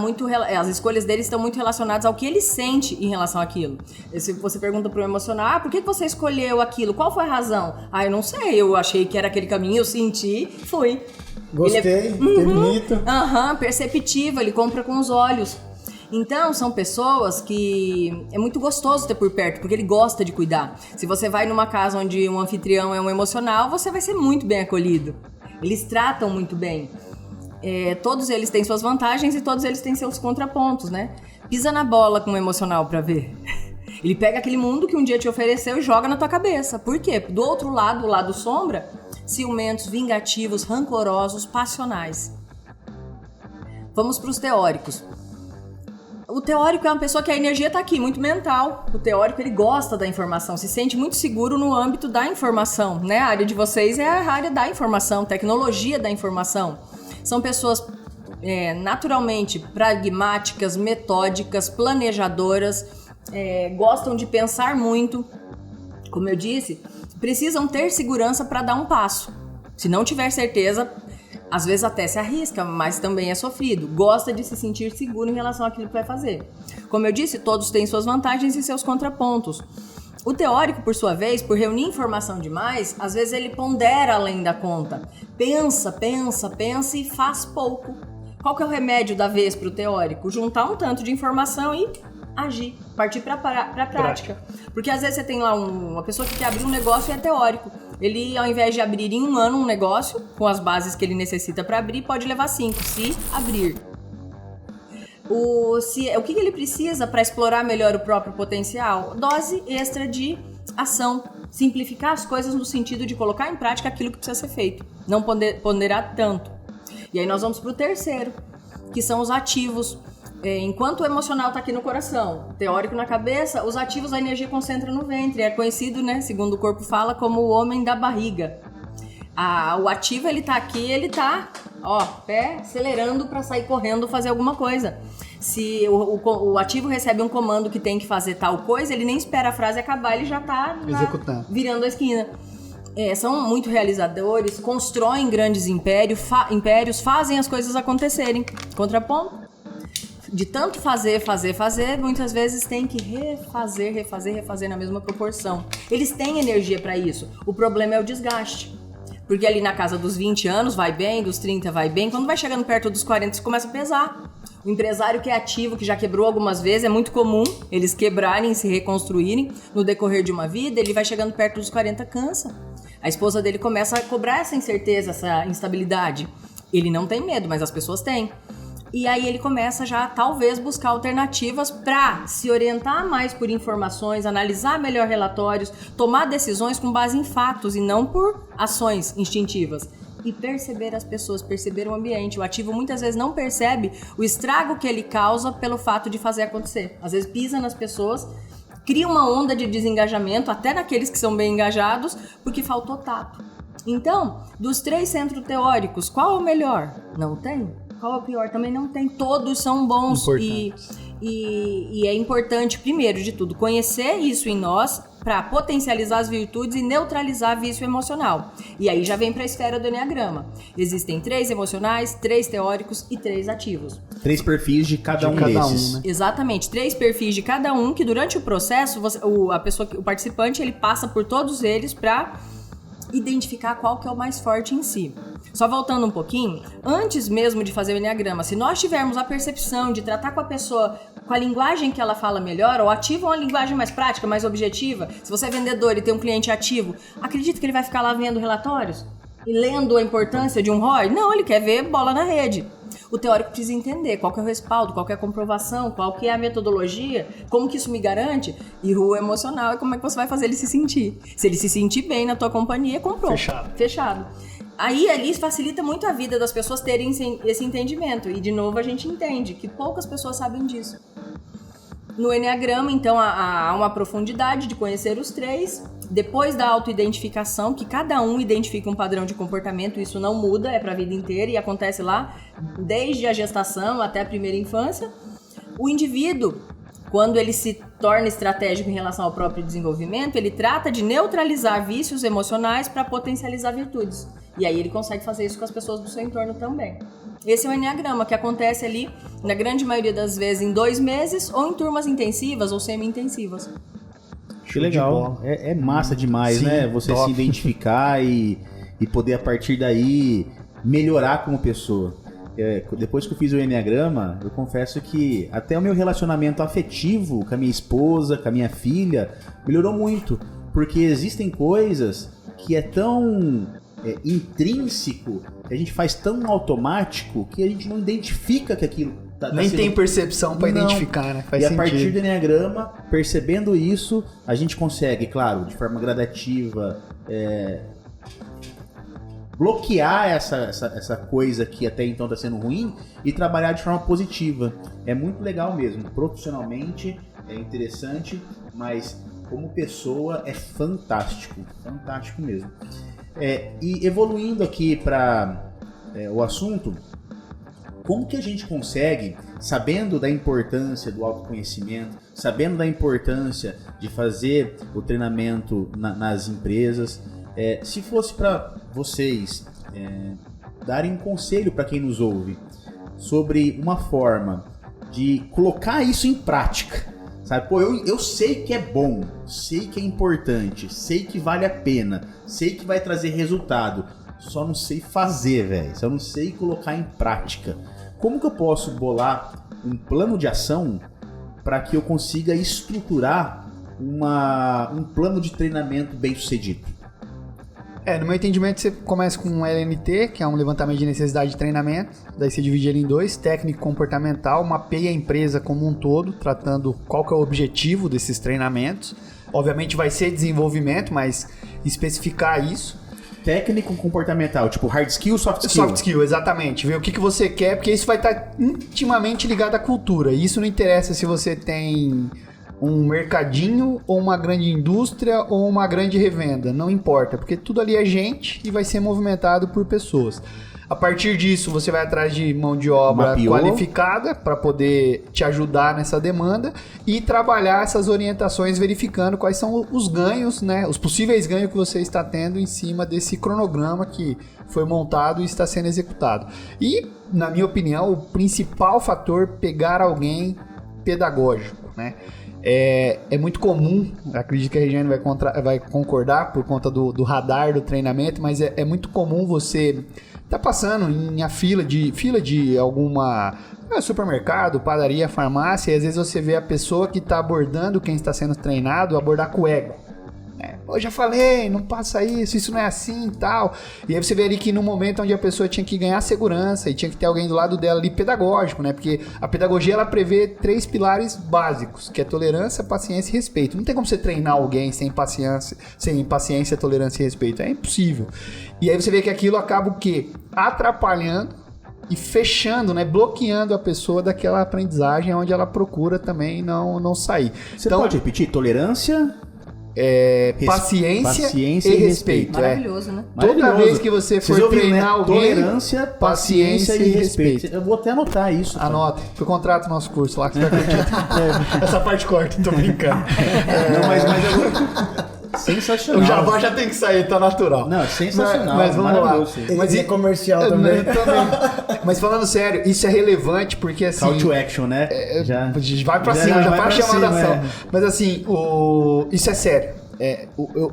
as escolhas dele estão muito relacionadas ao que ele sente em relação àquilo. Se você pergunta para o emocional, por que você escolheu aquilo? Qual foi a razão? Eu não sei, eu achei que era aquele caminho, eu senti, fui. Gostei, bonito. Perceptivo, ele compra com os olhos. Então, são pessoas que é muito gostoso ter por perto, porque ele gosta de cuidar. Se você vai numa casa onde um anfitrião é um emocional, você vai ser muito bem acolhido. Eles tratam muito bem. Todos eles têm suas vantagens e todos eles têm seus contrapontos, né? Pisa na bola com o emocional pra ver. Ele pega aquele mundo que um dia te ofereceu e joga na tua cabeça. Por quê? Do outro lado, o lado sombra, ciumentos, vingativos, rancorosos, passionais. Vamos pros teóricos. O teórico é uma pessoa que a energia tá aqui, muito mental. O teórico, ele gosta da informação, se sente muito seguro no âmbito da informação, né? A área de vocês é a área da informação, tecnologia da informação. São pessoas naturalmente pragmáticas, metódicas, planejadoras, gostam de pensar muito. Como eu disse, precisam ter segurança para dar um passo. Se não tiver certeza, às vezes até se arrisca, mas também é sofrido. Gosta de se sentir seguro em relação àquilo que vai fazer. Como eu disse, todos têm suas vantagens e seus contrapontos. O teórico, por sua vez, por reunir informação demais, às vezes ele pondera além da conta. Pensa e faz pouco. Qual que é o remédio da vez para o teórico? Juntar um tanto de informação e agir, partir para a prática. Porque às vezes você tem lá uma pessoa que quer abrir um negócio e é teórico. Ele, ao invés de abrir em 1 ano um negócio, com as bases que ele necessita para abrir, pode levar 5, se abrir. O que ele precisa para explorar melhor o próprio potencial? Dose extra de ação. Simplificar as coisas no sentido de colocar em prática aquilo que precisa ser feito. Não ponderar tanto. E aí nós vamos para o terceiro, que são os ativos. Enquanto o emocional está aqui no coração, o teórico na cabeça, os ativos a energia concentra no ventre. É conhecido, né, segundo o corpo fala, como o homem da barriga. O ativo, ele tá aqui, ele tá, pé acelerando para sair correndo fazer alguma coisa. Se o ativo recebe um comando que tem que fazer tal coisa, ele nem espera a frase acabar, ele já tá executando, virando a esquina. São muito realizadores, constroem grandes impérios, fazem as coisas acontecerem. Contraponto. De tanto fazer, muitas vezes tem que refazer na mesma proporção. Eles têm energia para isso. O problema é o desgaste. Porque ali na casa dos 20 anos vai bem, dos 30 vai bem, quando vai chegando perto dos 40 isso começa a pesar. O empresário que é ativo, que já quebrou algumas vezes, é muito comum eles quebrarem, se reconstruírem no decorrer de uma vida, ele vai chegando perto dos 40, cansa. A esposa dele começa a cobrar essa incerteza, essa instabilidade. Ele não tem medo, mas as pessoas têm. E aí ele começa já, talvez, buscar alternativas para se orientar mais por informações, analisar melhor relatórios, tomar decisões com base em fatos e não por ações instintivas. E perceber as pessoas, perceber o ambiente. O ativo muitas vezes não percebe o estrago que ele causa pelo fato de fazer acontecer. Às vezes pisa nas pessoas, cria uma onda de desengajamento, até naqueles que são bem engajados, porque faltou tato. Então, dos 3 centros teóricos, qual é o melhor? Não tem? Qual é o pior? Também não tem. Todos são bons. E é importante, primeiro de tudo, conhecer isso em nós para potencializar as virtudes e neutralizar vício emocional. E aí já vem para a esfera do Enneagrama. Existem 3 emocionais, 3 teóricos e 3 ativos. 3 perfis de cada um desses. Né? Exatamente, 3 perfis de cada um, que durante o processo, o participante, ele passa por todos eles para identificar qual que é o mais forte em si. Só voltando um pouquinho, antes mesmo de fazer o Enneagrama, se nós tivermos a percepção de tratar com a pessoa com a linguagem que ela fala melhor, ou ativo uma linguagem mais prática, mais objetiva, se você é vendedor e tem um cliente ativo, acredita que ele vai ficar lá vendo relatórios? e lendo a importância de um ROI? Não, ele quer ver bola na rede. O teórico precisa entender qual que é o respaldo, qual que é a comprovação, qual que é a metodologia, como que isso me garante. E o emocional é como é que você vai fazer ele se sentir. Se ele se sentir bem na tua companhia, comprou. Fechado. Aí ali facilita muito a vida das pessoas terem esse entendimento. E de novo a gente entende que poucas pessoas sabem disso. No Enneagrama, então, há uma profundidade de conhecer os 3. Depois da autoidentificação, que cada um identifica um padrão de comportamento, isso não muda, é para a vida inteira e acontece lá desde a gestação até a primeira infância. O indivíduo, quando ele se torna estratégico em relação ao próprio desenvolvimento, ele trata de neutralizar vícios emocionais para potencializar virtudes. E aí ele consegue fazer isso com as pessoas do seu entorno também. Esse é o Enneagrama, que acontece ali, na grande maioria das vezes, em 2 meses, ou em turmas intensivas ou semi-intensivas. Que legal. É massa demais, né? Você se identificar e poder, a partir daí, melhorar como pessoa. Depois que eu fiz o Enneagrama, eu confesso que até o meu relacionamento afetivo com a minha esposa, com a minha filha, melhorou muito. Porque existem coisas que é tão intrínseco, que a gente faz tão automático, que a gente não identifica que aquilo nem tem percepção para identificar, né? Faz sentido. A partir do Enneagrama, percebendo isso, a gente consegue, claro, de forma gradativa, bloquear essa coisa que até então está sendo ruim e trabalhar de forma positiva. É muito legal mesmo. Profissionalmente é interessante, mas como pessoa é fantástico. Fantástico mesmo. E evoluindo aqui para o assunto, como que a gente consegue, sabendo da importância do autoconhecimento, sabendo da importância de fazer o treinamento nas empresas, se fosse para vocês darem um conselho para quem nos ouve sobre uma forma de colocar isso em prática, sabe? Pô, eu sei que é bom, sei que é importante, sei que vale a pena, sei que vai trazer resultado, só não sei fazer, velho, só não sei colocar em prática. Como que eu posso bolar um plano de ação para que eu consiga estruturar um plano de treinamento bem sucedido? No meu entendimento, você começa com um LNT, que é um levantamento de necessidade de treinamento. Daí você divide ele em 2, técnico e comportamental, mapeia a empresa como um todo, tratando qual que é o objetivo desses treinamentos. Obviamente vai ser desenvolvimento, mas especificar isso. Técnico comportamental, tipo hard skill, soft skill. Soft skill, exatamente. Ver o que você quer, porque isso vai estar intimamente ligado à cultura. E isso não interessa se você tem um mercadinho, ou uma grande indústria, ou uma grande revenda. Não importa, porque tudo ali é gente e vai ser movimentado por pessoas. A partir disso, você vai atrás de mão de obra qualificada para poder te ajudar nessa demanda e trabalhar essas orientações verificando quais são os ganhos, né, os possíveis ganhos que você está tendo em cima desse cronograma que foi montado e está sendo executado. E, na minha opinião, o principal fator é pegar alguém pedagógico, né? É muito comum, acredito que a Regiane vai concordar por conta do radar do treinamento, mas é muito comum você tá passando em a fila de alguma supermercado, padaria, farmácia, e às vezes você vê a pessoa que está abordando quem está sendo treinado abordar com o ego. Eu já falei, não passa isso não é assim e tal. E aí você vê ali que no momento onde a pessoa tinha que ganhar segurança e tinha que ter alguém do lado dela ali pedagógico, né? Porque a pedagogia ela prevê 3 pilares básicos, que é tolerância, paciência e respeito. Não tem como você treinar alguém sem paciência, tolerância e respeito. É impossível. E aí você vê que aquilo acaba o quê? Atrapalhando e fechando, né? Bloqueando a pessoa daquela aprendizagem onde ela procura também não sair. Você pode repetir? Tolerância... paciência e respeito. Maravilhoso, né? Toda vez que você for treinar alguém, tolerância, paciência e respeito. Eu vou até anotar isso. Anota, eu contrato nosso curso lá que você vai curtir. Essa parte corta, tô brincando. Não, mas eu... Sensacional. O jabá já tem que sair, tá natural. Não, sensacional. Mas vamos lá. Mas é comercial também. Mas falando sério, isso é relevante porque assim... Call to action, né? Vai pra cima, já faz chamada ação. Mas assim, isso é sério.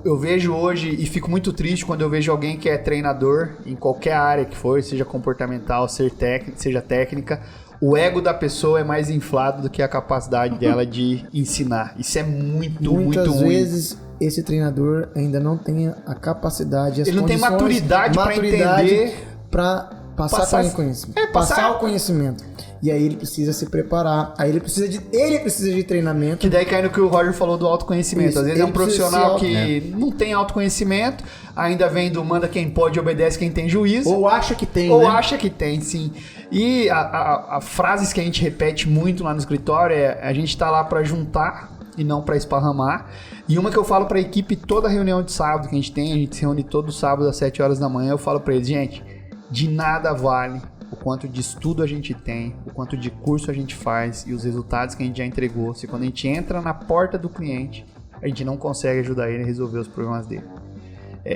Eu vejo hoje e fico muito triste quando eu vejo alguém que é treinador em qualquer área que for, seja comportamental, seja técnica. O ego da pessoa é mais inflado do que a capacidade dela de ensinar. Isso é muito ruim. Muitas vezes esse treinador ainda não tem a capacidade, as Ele não tem condições, maturidade para entender, para passar conhecimento, passar o conhecimento. E aí ele precisa se preparar, aí ele precisa de treinamento. Que daí cai no que o Roger falou do autoconhecimento. Isso, Às vezes é um ele precisa profissional se que não tem autoconhecimento, ainda vem do manda quem pode, obedece quem tem juízo. Ou acha que tem, Ou né? acha que tem, sim. E a frases que a gente repete muito lá no escritório é: a gente tá lá para juntar e não para esparramar. E uma que eu falo para a equipe toda reunião de sábado que a gente se reúne todo sábado às 7 horas da manhã, eu falo para eles: gente, de nada vale o quanto de estudo a gente tem, o quanto de curso a gente faz e os resultados que a gente já entregou. Se quando a gente entra na porta do cliente, a gente não consegue ajudar ele a resolver os problemas dele.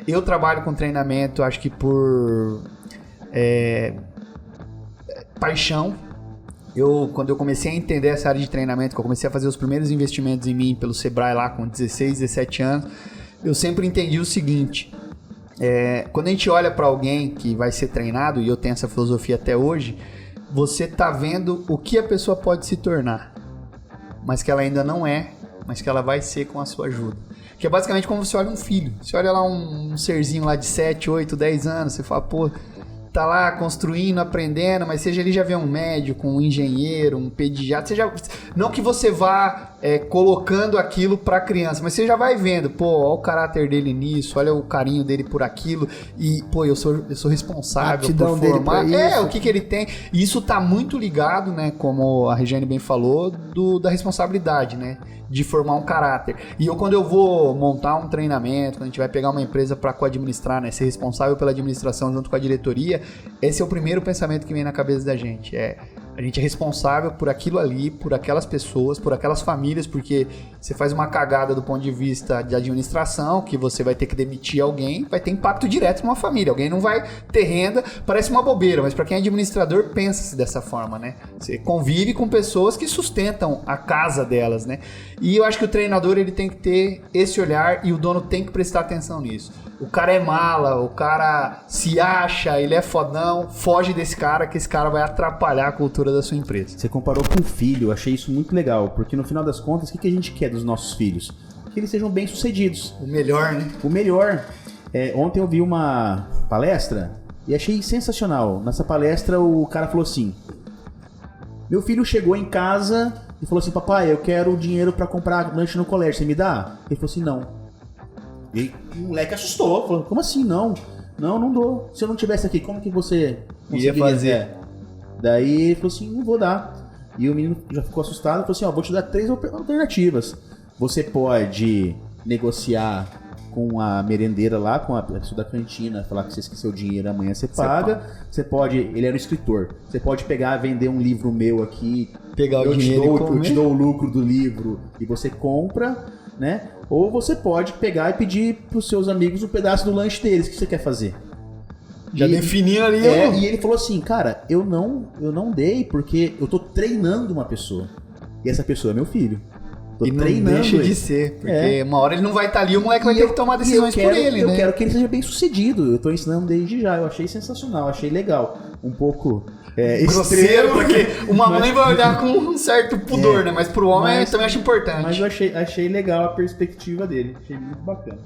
Eu trabalho com treinamento, acho que por paixão. Quando eu comecei a entender essa área de treinamento, que eu comecei a fazer os primeiros investimentos em mim pelo Sebrae lá com 16, 17 anos, eu sempre entendi o seguinte: quando a gente olha para alguém que vai ser treinado, e eu tenho essa filosofia até hoje, você tá vendo o que a pessoa pode se tornar, mas que ela ainda não é, mas que ela vai ser com a sua ajuda. Que é basicamente como você olha um filho. Você olha lá um serzinho lá de 7, 8, 10 anos, você fala, pô, tá lá construindo, aprendendo, mas seja ele já vê um médico, um engenheiro, um pediatra, não que você vá colocando aquilo pra criança, mas você já vai vendo, pô, olha o caráter dele nisso, olha o carinho dele por aquilo, e pô, eu sou responsável por formar, o que ele tem, e isso tá muito ligado, né, como a Regiane bem falou, da responsabilidade, né, de formar um caráter. E quando eu vou montar um treinamento, quando a gente vai pegar uma empresa para co-administrar, né, ser responsável pela administração junto com a diretoria, esse é o primeiro pensamento que vem na cabeça da gente. A gente é responsável por aquilo ali, por aquelas pessoas, por aquelas famílias, porque você faz uma cagada do ponto de vista de administração, que você vai ter que demitir alguém, vai ter impacto direto numa família. Alguém não vai ter renda, parece uma bobeira, mas para quem é administrador, pensa-se dessa forma, né? Você convive com pessoas que sustentam a casa delas, né? E eu acho que o treinador ele tem que ter esse olhar e o dono tem que prestar atenção nisso. O cara é mala, o cara se acha, ele é fodão, foge desse cara, que esse cara vai atrapalhar a cultura da sua empresa. Você comparou com o filho, eu achei isso muito legal, porque no final das contas, o que a gente quer dos nossos filhos? Que eles sejam bem-sucedidos. O melhor, né? O melhor. Ontem eu vi uma palestra e achei sensacional. Nessa palestra o cara falou assim: meu filho chegou em casa e falou assim, papai, eu quero dinheiro pra comprar lanche no colégio, você me dá? Ele falou assim, não. E o moleque assustou, falou, como assim não? Não dou. Se eu não tivesse aqui, como que você ia fazer? Daí ele falou assim, não vou dar. E o menino já ficou assustado e falou assim, vou te dar 3 alternativas. Você pode negociar com a merendeira lá, com a pessoa da cantina, falar que você esqueceu o dinheiro, amanhã você paga. Você pode, ele era um escritor, você pode pegar, vender um livro meu aqui, pegar o dinheiro eu te dou o lucro do livro e você compra, né? Ou você pode pegar e pedir pros seus amigos um pedaço do lanche deles, que você quer fazer. Já definiu ali. E ele falou assim, cara, eu não dei porque eu tô treinando uma pessoa. E essa pessoa é meu filho. Tô e não treinando deixa de ser, porque uma hora ele não vai estar ali, o moleque vai ter que tomar decisões por ele, né? Eu quero que ele seja bem sucedido. Eu tô ensinando desde já. Eu achei sensacional, achei legal. Um pouco grosseiro, porque uma mãe vai olhar com um certo pudor, né? Mas pro homem eu também acho importante. Mas eu achei legal a perspectiva dele. Achei muito bacana.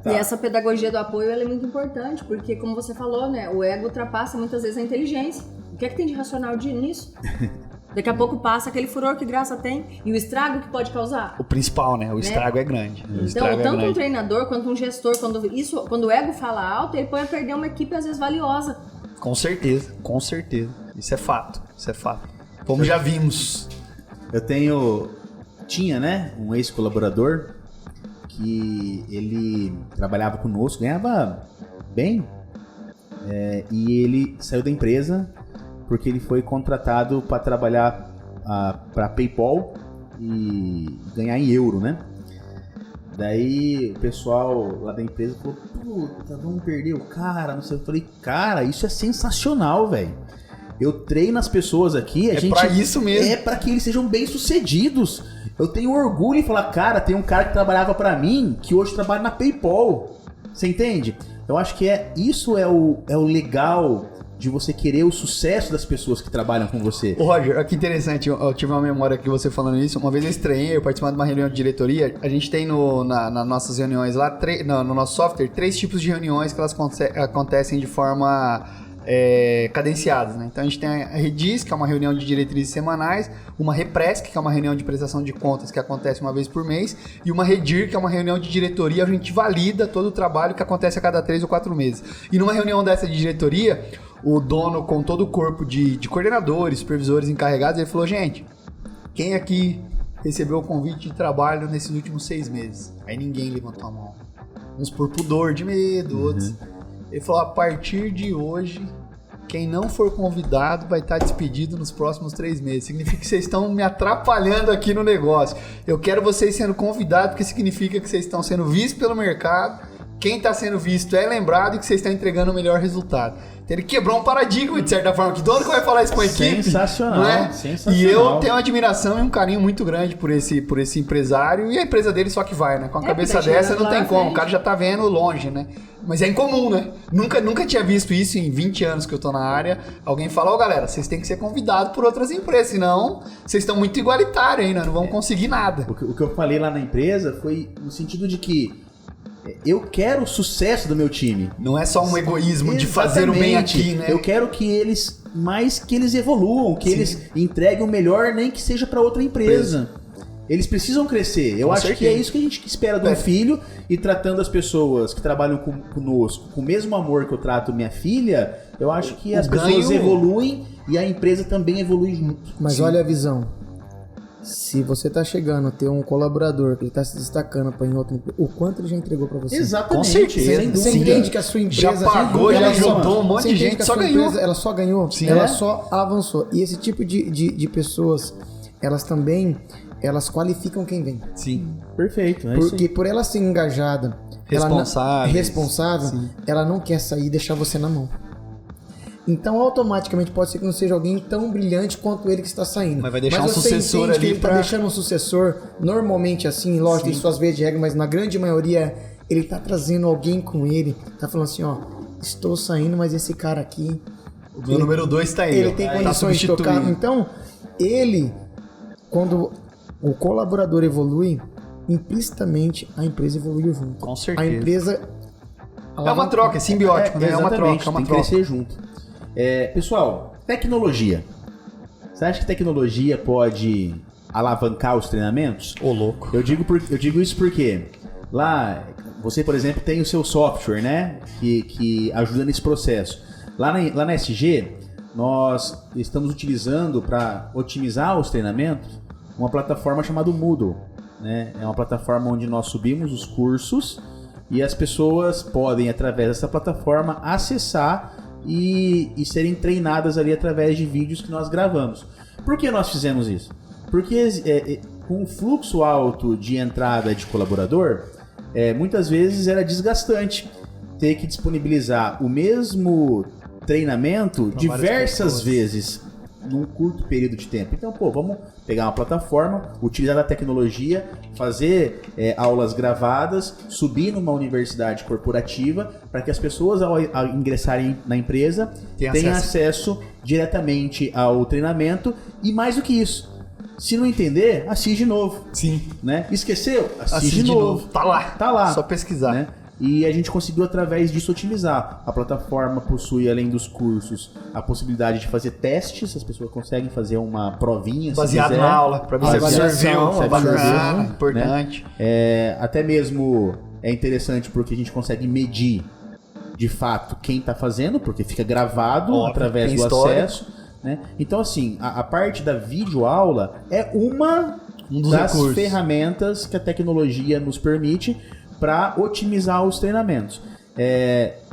Tá. E essa pedagogia do apoio ela é muito importante, porque como você falou, né? O ego ultrapassa muitas vezes a inteligência. O que é que tem de racional nisso? Daqui a pouco passa aquele furor que graça tem e o estrago que pode causar. O principal, né? O estrago é grande. Então, tanto um treinador quanto um gestor, quando o ego fala alto, ele pode perder uma equipe às vezes valiosa. Com certeza, com certeza. Isso é fato, Como já vimos. Tinha, né, um ex-colaborador que ele trabalhava conosco, ganhava bem, e ele saiu da empresa porque ele foi contratado para trabalhar para PayPal e ganhar em euro, né? Daí o pessoal lá da empresa falou, puta, vamos perder o cara, não sei. Eu falei, cara, isso é sensacional, velho. Eu treino as pessoas aqui, pra isso mesmo. É pra que eles sejam bem-sucedidos. Eu tenho orgulho em falar, cara, tem um cara que trabalhava pra mim, que hoje trabalha na PayPal. Você entende? Eu acho que isso é o legal de você querer o sucesso das pessoas que trabalham com você. Ô Roger, olha que interessante, eu tive uma memória aqui você falando isso. Uma vez eu estranhei, eu participando de uma reunião de diretoria. A gente tem nas nossas reuniões lá, no nosso software, 3 tipos de reuniões que elas acontecem de forma cadenciadas, né? Então a gente tem a Redis, que é uma reunião de diretrizes semanais, uma Represc, que é uma reunião de prestação de contas que acontece uma vez por mês, e uma Redir, que é uma reunião de diretoria, a gente valida todo o trabalho que acontece a cada 3 ou 4 meses. E numa reunião dessa de diretoria, o dono, com todo o corpo de coordenadores, supervisores encarregados, ele falou: gente, quem aqui recebeu o convite de trabalho nesses últimos 6 meses? Aí ninguém levantou a mão. Uns por pudor, de medo, outros. Ele falou: a partir de hoje, quem não for convidado vai estar despedido nos próximos 3 meses. Significa que vocês estão me atrapalhando aqui no negócio. Eu quero vocês sendo convidados, porque significa que vocês estão sendo vistos pelo mercado. Quem está sendo visto é lembrado e que vocês estão entregando o melhor resultado. Então ele quebrou um paradigma, de certa forma. Que dono que vai falar isso com a equipe? Sensacional, não é? sensacional. E eu tenho uma admiração e um carinho muito grande por esse empresário. E a empresa dele só que vai, né? Com a cabeça dessa não tem como. O cara já tá vendo longe, né? Mas é incomum, né? Nunca tinha visto isso em 20 anos que eu tô na área. Alguém fala: ó, galera, vocês têm que ser convidados por outras empresas, senão vocês estão muito igualitários ainda, não vão conseguir nada. O que eu falei lá na empresa foi no sentido de que eu quero o sucesso do meu time. Não é só um egoísmo de fazer o bem aqui, né? Eu quero que eles evoluam, que eles entreguem o melhor, nem que seja para outra empresa. Eles precisam crescer. Eu acho que é isso que a gente espera de um filho, e tratando as pessoas que trabalham conosco com o mesmo amor que eu trato minha filha, eu acho que as pessoas evoluem e a empresa também evolui junto. Mas olha a visão. Se você tá chegando a ter um colaborador que ele tá se destacando para em outra empresa, o quanto ele já entregou para você? Exatamente. Com certeza. Você entende que a sua empresa já pagou, já ajudou um monte de gente, só ganhou. Empresa, ela só ganhou, sim, ela só avançou. E esse tipo de pessoas, elas também, elas qualificam quem vem. Sim. Perfeito. Porque por ela ser engajada, responsável, ela não quer sair e deixar você na mão. Então, automaticamente, pode ser que não seja alguém tão brilhante quanto ele que está saindo. Mas vai deixar um sucessor ali que ele está deixando um sucessor, normalmente assim, lógico, tem suas vezes de regra, mas na grande maioria, ele está trazendo alguém com ele, está falando assim: ó, estou saindo, mas esse cara aqui... O meu número 2 está aí. Ele tem condições de tocar. Então, quando o colaborador evolui, implicitamente a empresa evoluiu junto. Com certeza. A empresa... É uma troca, é simbiótico, né? É uma troca, tem que crescer junto. Pessoal, tecnologia. Você acha que tecnologia pode alavancar os treinamentos? Ô, louco. Eu digo isso porque lá, você, por exemplo, tem o seu software, né? Que ajuda nesse processo. Lá na SG, nós estamos utilizando para otimizar os treinamentos uma plataforma chamada Moodle, né? É uma plataforma onde nós subimos os cursos e as pessoas podem, através dessa plataforma, acessar e serem treinadas ali através de vídeos que nós gravamos. Por que nós fizemos isso? Porque com o fluxo alto de entrada de colaborador, muitas vezes era desgastante ter que disponibilizar o mesmo treinamento diversas vezes num curto período de tempo. Então, vamos pegar uma plataforma, utilizar a tecnologia, fazer aulas gravadas, subir numa universidade corporativa para que as pessoas, ao ingressarem na empresa, tenham acesso diretamente ao treinamento. E mais do que isso, se não entender, assiste de novo. Sim. Né? Esqueceu? Assiste de novo. Tá lá. Só pesquisar. Né? E a gente conseguiu, através disso, otimizar. A plataforma possui, além dos cursos, a possibilidade de fazer testes. As pessoas conseguem fazer uma provinha, baseado na aula, para ver se absorveu. Importante. Né? Até mesmo é interessante porque a gente consegue medir, de fato, quem está fazendo, porque fica gravado através do acesso. Né? Então, assim, a parte da videoaula é uma das ferramentas que a tecnologia nos permite para otimizar os treinamentos.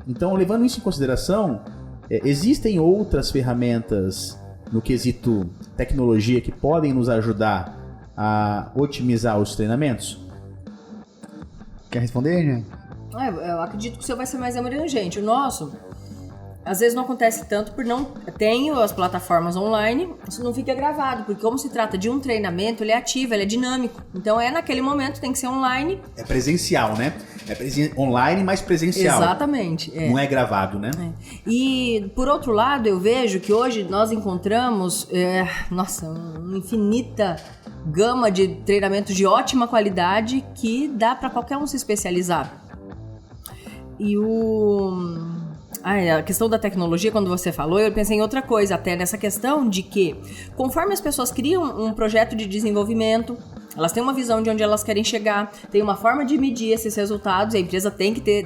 Então, levando isso em consideração, existem outras ferramentas no quesito tecnologia que podem nos ajudar a otimizar os treinamentos? Quer responder, gente? Eu acredito que o seu vai ser mais abrangente. O nosso, Às vezes não acontece tanto por não... Tenho as plataformas online, isso não fica gravado, porque como se trata de um treinamento, ele é ativo, ele é dinâmico. Então naquele momento, tem que ser online. É presencial, né? Online, mas presencial. Exatamente. Não é gravado, né? E, por outro lado, eu vejo que hoje nós encontramos, uma infinita gama de treinamentos de ótima qualidade que dá para qualquer um se especializar. E a questão da tecnologia, quando você falou, eu pensei em outra coisa, até nessa questão de que, conforme as pessoas criam um projeto de desenvolvimento, elas têm uma visão de onde elas querem chegar, tem uma forma de medir esses resultados, a empresa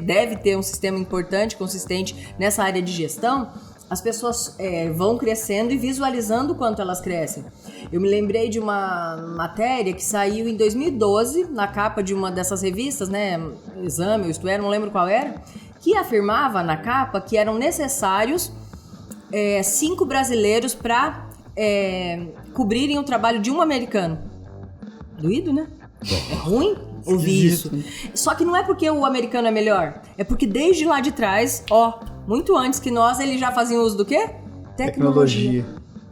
deve ter um sistema importante, consistente nessa área de gestão, as pessoas vão crescendo e visualizando o quanto elas crescem. Eu me lembrei de uma matéria que saiu em 2012, na capa de uma dessas revistas, né, Exame ou Isto É, não lembro qual era, que afirmava na capa que eram necessários 5 brasileiros para cobrirem o trabalho de um americano. Doído, né? É ruim ouvir isso. Só que não é porque o americano é melhor, é porque desde lá de trás, muito antes que nós, eles já faziam uso do quê? Tecnologia.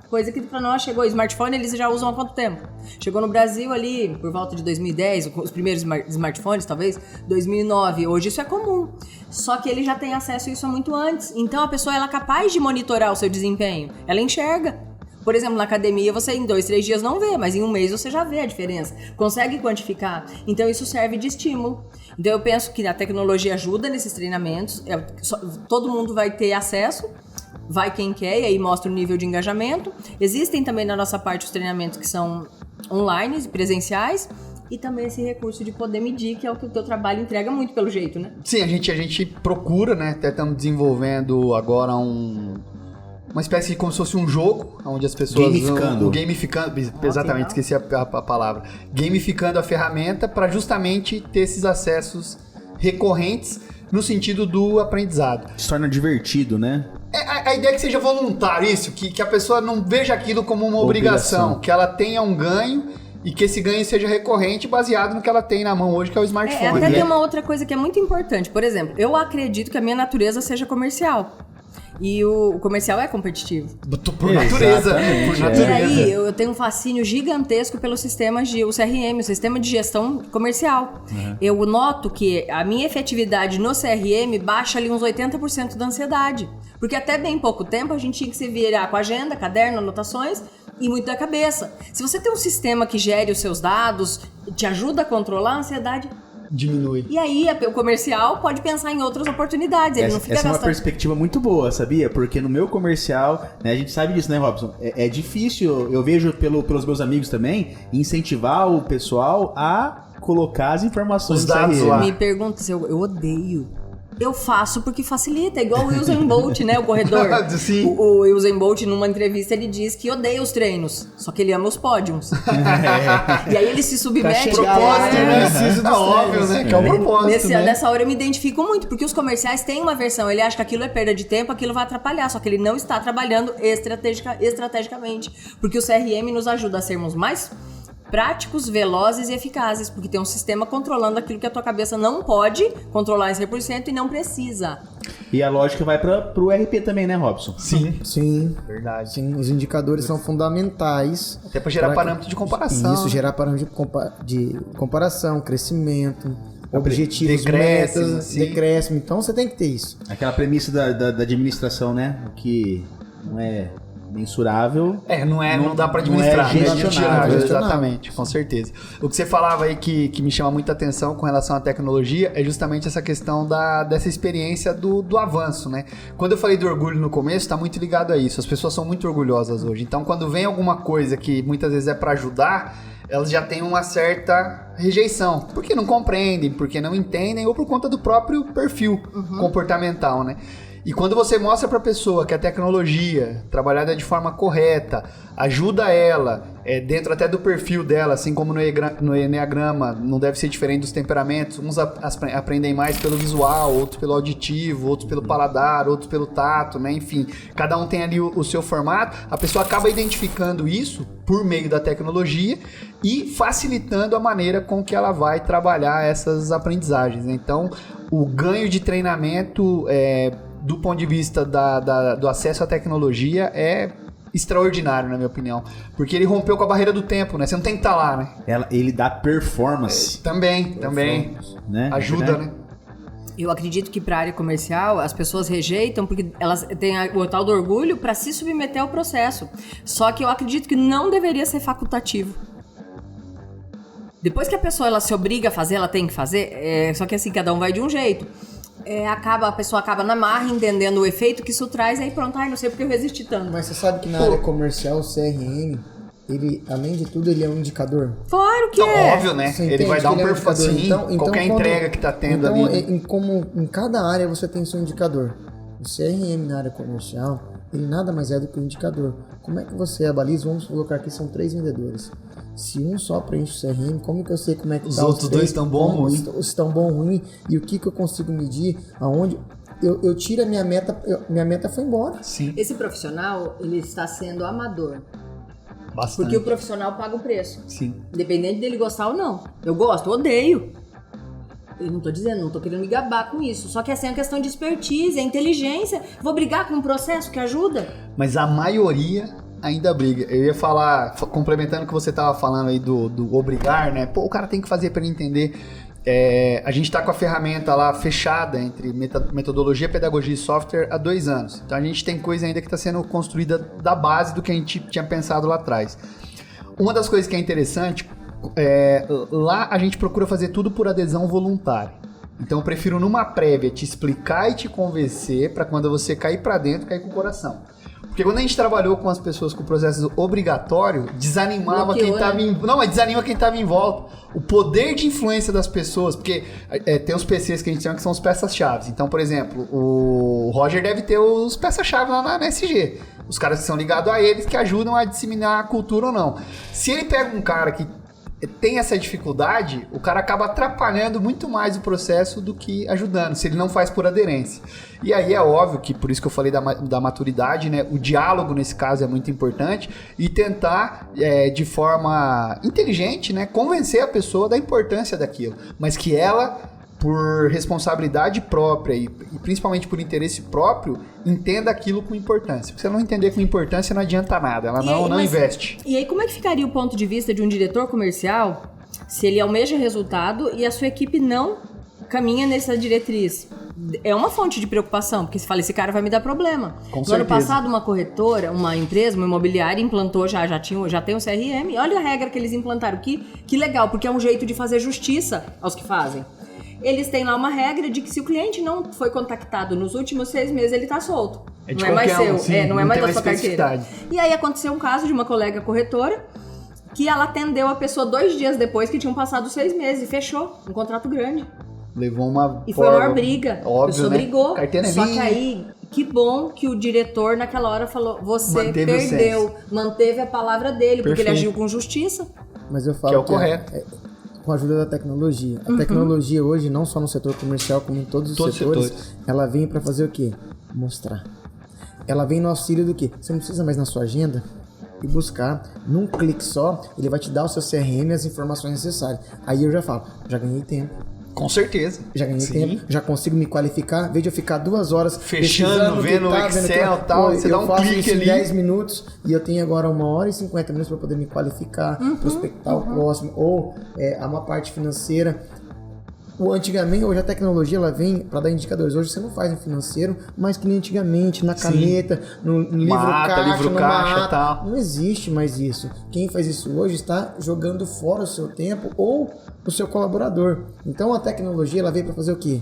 Coisa que para nós chegou. Smartphone eles já usam há quanto tempo? Chegou no Brasil ali por volta de 2010, os primeiros smartphones talvez, 2009. Hoje isso é comum. Só que ele já tem acesso a isso há muito antes. Então a pessoa ela é capaz de monitorar o seu desempenho. Ela enxerga. Por exemplo, na academia você em 2, 3 dias não vê, mas em um mês você já vê a diferença. Consegue quantificar. Então isso serve de estímulo. Então eu penso que a tecnologia ajuda nesses treinamentos. Todo mundo vai ter acesso. Vai quem quer e aí mostra o nível de engajamento. Existem também na nossa parte os treinamentos que são online, presenciais, e também esse recurso de poder medir, que é o que o teu trabalho entrega muito pelo jeito, né? Sim, a gente procura, né? Até estamos desenvolvendo agora uma espécie de como se fosse um jogo, onde as pessoas... Gamificando, exatamente, esqueci a palavra. Gamificando a ferramenta para justamente ter esses acessos recorrentes no sentido do aprendizado. Se torna divertido, né? A ideia é que seja voluntário isso, que a pessoa não veja aquilo como uma obrigação, que ela tenha um ganho e que esse ganho seja recorrente baseado no que ela tem na mão hoje, que é o smartphone. Até tem uma outra coisa que é muito importante. Por exemplo, eu acredito que a minha natureza seja comercial. E o comercial é competitivo. Por natureza. E aí, eu tenho um fascínio gigantesco pelo sistema o CRM, o sistema de gestão comercial. Uhum. Eu noto que a minha efetividade no CRM baixa ali uns 80% da ansiedade. Porque até bem pouco tempo a gente tinha que se virar com agenda, caderno, anotações e muito da cabeça. Se você tem um sistema que gere os seus dados, te ajuda a controlar a ansiedade, diminui. E aí o comercial pode pensar em outras oportunidades. Ele não fica essa gastando. É uma perspectiva muito boa, sabia? Porque no meu comercial, né, a gente sabe disso, né, Robson? É difícil, eu vejo pelos meus amigos também, incentivar o pessoal a colocar as informações. Os dados lá. Me pergunta se eu odeio. Eu faço porque facilita, é igual o Usain Bolt, né, o corredor. Sim. O Usain Bolt, numa entrevista, ele diz que odeia os treinos, só que ele ama os pódios. E aí ele se submete... Propósito, né? Preciso do óbvio, né? Que é o propósito, né? Nessa hora eu me identifico muito, porque os comerciais têm uma versão, ele acha que aquilo é perda de tempo, aquilo vai atrapalhar, só que ele não está trabalhando estrategicamente, porque o CRM nos ajuda a sermos mais práticos, velozes e eficazes, porque tem um sistema controlando aquilo que a tua cabeça não pode controlar em 100% e não precisa. E a lógica vai pro RP também, né, Robson? Sim. Verdade. Sim, os indicadores são fundamentais. Até para gerar parâmetros de comparação. Isso, gerar parâmetros de comparação, crescimento, objetivos, metas, decréscimo. Então você tem que ter isso. Aquela premissa da administração, né? Que não é mensurável. Não dá para administrar. Não é gestionável. Exatamente, com certeza. O que você falava aí que me chama muita atenção com relação à tecnologia é justamente essa questão dessa experiência do avanço, né? Quando eu falei do orgulho no começo, tá muito ligado a isso. As pessoas são muito orgulhosas hoje. Então, quando vem alguma coisa que muitas vezes é para ajudar, elas já têm uma certa rejeição. Porque não compreendem, porque não entendem ou por conta do próprio perfil comportamental, né? E quando você mostra para a pessoa que a tecnologia, trabalhada de forma correta, ajuda ela, dentro até do perfil dela, assim como no Enneagrama, não deve ser diferente dos temperamentos, uns aprendem mais pelo visual, outros pelo auditivo, outros pelo paladar, outros pelo tato, né? Enfim, cada um tem ali o seu formato, a pessoa acaba identificando isso por meio da tecnologia e facilitando a maneira com que ela vai trabalhar essas aprendizagens. Então, o ganho de treinamento do ponto de vista do acesso à tecnologia, é extraordinário, na minha opinião. Porque ele rompeu com a barreira do tempo, né? Você não tem que estar lá, né? Ele dá performance. Também. Né? Ajuda, né? Eu acredito que para a área comercial as pessoas rejeitam porque elas têm o tal do orgulho para se submeter ao processo. Só que eu acredito que não deveria ser facultativo. Depois que a pessoa ela se obriga a fazer, ela tem que fazer. Só que assim, cada um vai de um jeito. A pessoa acaba na marra entendendo o efeito que isso traz, aí pronto, não sei porque eu resisti tanto. Mas você sabe que na área comercial, o CRM, ele, além de tudo, ele é um indicador. Claro que então, é. Óbvio, né? Você Ele vai dar um performance. performance. Então, qualquer entrega que tá tendo então, ali. Em cada área você tem seu indicador. O CRM na área comercial, ele nada mais é do que um indicador. Como é que você abaliza? Vamos colocar aqui, são 3 vendedores. Se um só preenche o CRM, como que eu sei como é que os tá outros 2 estão bom ou ruim? Se estão bom ou ruim, e o que eu consigo medir, aonde eu tiro a minha meta, minha meta foi embora. Sim. Esse profissional, ele está sendo amador. Bastante. Porque o profissional paga o preço. Sim. Independente dele gostar ou não. Eu gosto, eu odeio. Eu não tô dizendo, não tô querendo me gabar com isso. Só que assim, é uma questão de expertise, é inteligência. Vou brigar com um processo que ajuda? Mas a maioria ainda briga. Eu ia falar, complementando o que você tava falando aí do obrigar, né? Pô, o cara tem que fazer para ele entender. A gente tá com a ferramenta lá fechada entre metodologia, pedagogia e software há 2 anos. Então a gente tem coisa ainda que está sendo construída da base do que a gente tinha pensado lá atrás. Uma das coisas que é interessante, lá a gente procura fazer tudo por adesão voluntária. Então eu prefiro numa prévia te explicar e te convencer para quando você cair para dentro, cair com o coração. Porque quando a gente trabalhou com as pessoas com o processo obrigatório, desanimava quem estava mas desanima quem estava em volta. O poder de influência das pessoas, porque tem os PCs que a gente chama que são os peças-chave. Então, por exemplo, o Roger deve ter os peças-chave lá na SG. Os caras que são ligados a eles que ajudam a disseminar a cultura ou não. Se ele pega um cara que tem essa dificuldade, o cara acaba atrapalhando muito mais o processo do que ajudando, se ele não faz por aderência. E aí é óbvio que, por isso que eu falei da maturidade, né? O diálogo nesse caso é muito importante e tentar, de forma inteligente, né? Convencer a pessoa da importância daquilo, mas que ela, por responsabilidade própria e principalmente por interesse próprio, entenda aquilo com importância. Se ela não entender com importância, não adianta nada, ela não investe. E aí, como é que ficaria o ponto de vista de um diretor comercial se ele almeja resultado e a sua equipe não caminha nessa diretriz? É uma fonte de preocupação, porque você fala, esse cara vai me dar problema. No ano passado, uma corretora, uma empresa, uma imobiliária implantou, já tem o CRM, olha a regra que eles implantaram, que legal, porque é um jeito de fazer justiça aos que fazem. Eles têm lá uma regra de que se o cliente não foi contactado nos últimos 6 meses, ele tá solto. Não é mais seu, não é mais da sua carteira. E aí aconteceu um caso de uma colega corretora que ela atendeu a pessoa 2 dias depois que tinham passado 6 meses e fechou um contrato grande. Levou uma... E foi a maior briga. Óbvio, a pessoa brigou. Carteira só que aí, que bom que o diretor naquela hora falou, você perdeu, manteve a palavra dele, porque ele agiu com justiça. Mas eu falo que é o correto. Com a ajuda da tecnologia. A tecnologia hoje, não só no setor comercial, como em todos os setores, ela vem para fazer o quê? Mostrar. Ela vem no auxílio do quê? Você não precisa mais na sua agenda e buscar. Num clique só, ele vai te dar o seu CRM e as informações necessárias. Aí eu já falo, já ganhei tempo. Com certeza. Já ganhei tempo, já consigo me qualificar. Em vez de eu ficar 2 horas fechando, vendo o Excel e tal, você dá um clique ali. 10 minutos e eu tenho agora 1h50 minutos para poder me qualificar, prospectar o próximo, ou uma parte financeira. Antigamente, hoje a tecnologia ela vem para dar indicadores. Hoje você não faz no financeiro, mas que nem antigamente, na caneta, no livro caixa, tal. Não existe mais isso. Quem faz isso hoje está jogando fora o seu tempo ou o seu colaborador. Então a tecnologia ela veio para fazer o quê?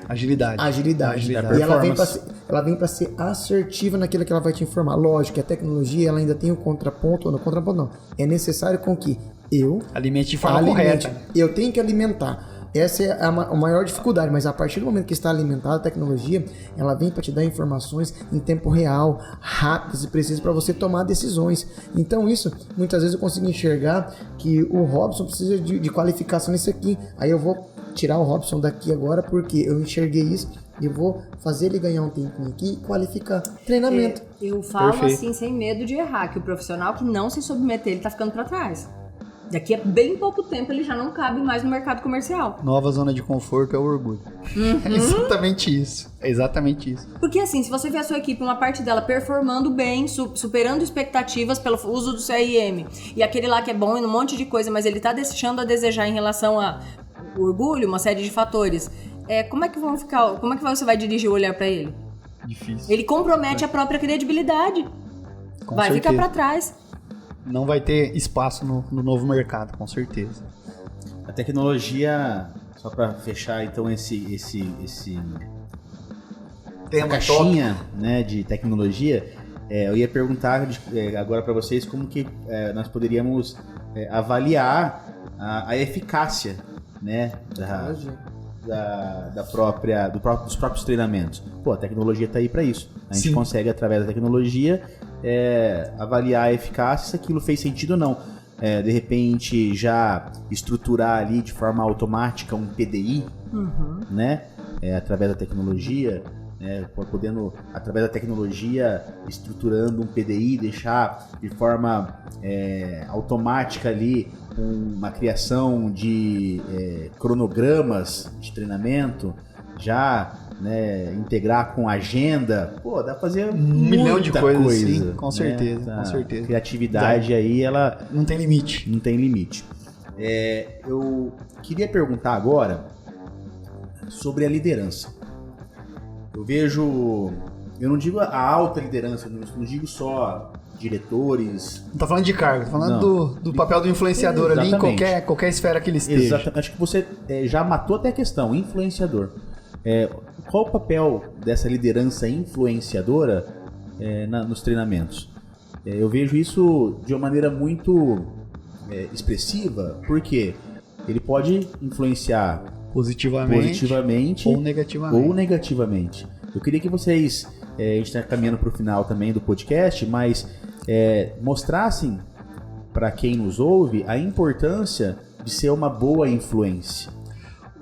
Agilidade. E ela vem para ser assertiva naquilo que ela vai te informar. Lógico que a tecnologia ela ainda tem o contraponto, ou no contraponto não. É necessário com que eu alimente de forma correta. Eu tenho que alimentar. Essa é a maior dificuldade, mas a partir do momento que está alimentada a tecnologia, ela vem para te dar informações em tempo real, rápidas e precisas para você tomar decisões. Então isso, muitas vezes eu consigo enxergar que o Robson precisa de qualificação nisso aqui. Aí eu vou tirar o Robson daqui agora porque eu enxerguei isso e eu vou fazer ele ganhar um tempinho aqui e qualificar treinamento. Eu falo assim sem medo de errar, que o profissional que não se submeter, ele tá ficando para trás. Daqui a bem pouco tempo ele já não cabe mais no mercado comercial. Nova zona de conforto é o orgulho. É exatamente isso. É exatamente isso. Porque assim, se você vê a sua equipe, uma parte dela performando bem, superando expectativas pelo uso do CRM, e aquele lá que é bom em um monte de coisa, mas ele tá deixando a desejar em relação a orgulho, uma série de fatores, como é que você vai dirigir o olhar para ele? Difícil. Ele compromete a própria credibilidade. Vai certeza. ficar para trás. Não vai ter espaço no novo mercado, com certeza. A tecnologia, só para fechar então essa caixinha, né, de tecnologia, eu ia perguntar agora para vocês como que nós poderíamos avaliar a eficácia, né, dos próprios treinamentos. Pô, a tecnologia está aí para isso. A gente consegue, através da tecnologia, avaliar a eficácia, se aquilo fez sentido ou não. De repente, já estruturar ali de forma automática um PDI, né? Através da tecnologia, podendo, através da tecnologia, estruturando um PDI, deixar de forma automática ali uma criação de cronogramas de treinamento, já, né, integrar com agenda, pô, dá pra fazer milhão de coisas, sim, com né? certeza, com certeza. A criatividade aí, ela não tem limite. Não tem limite. Eu queria perguntar agora sobre a liderança. Eu não digo a alta liderança, não digo só diretores. Não tá falando de cargo, tá falando do papel do influenciador. Exatamente. Ali em qualquer esfera que ele esteja. Exatamente. Acho que você já matou até a questão, influenciador. Qual o papel dessa liderança influenciadora nos treinamentos? Eu vejo isso de uma maneira muito expressiva, porque ele pode influenciar positivamente ou negativamente. Eu queria que vocês, a gente está caminhando para o final também do podcast, mas mostrassem para quem nos ouve a importância de ser uma boa influência.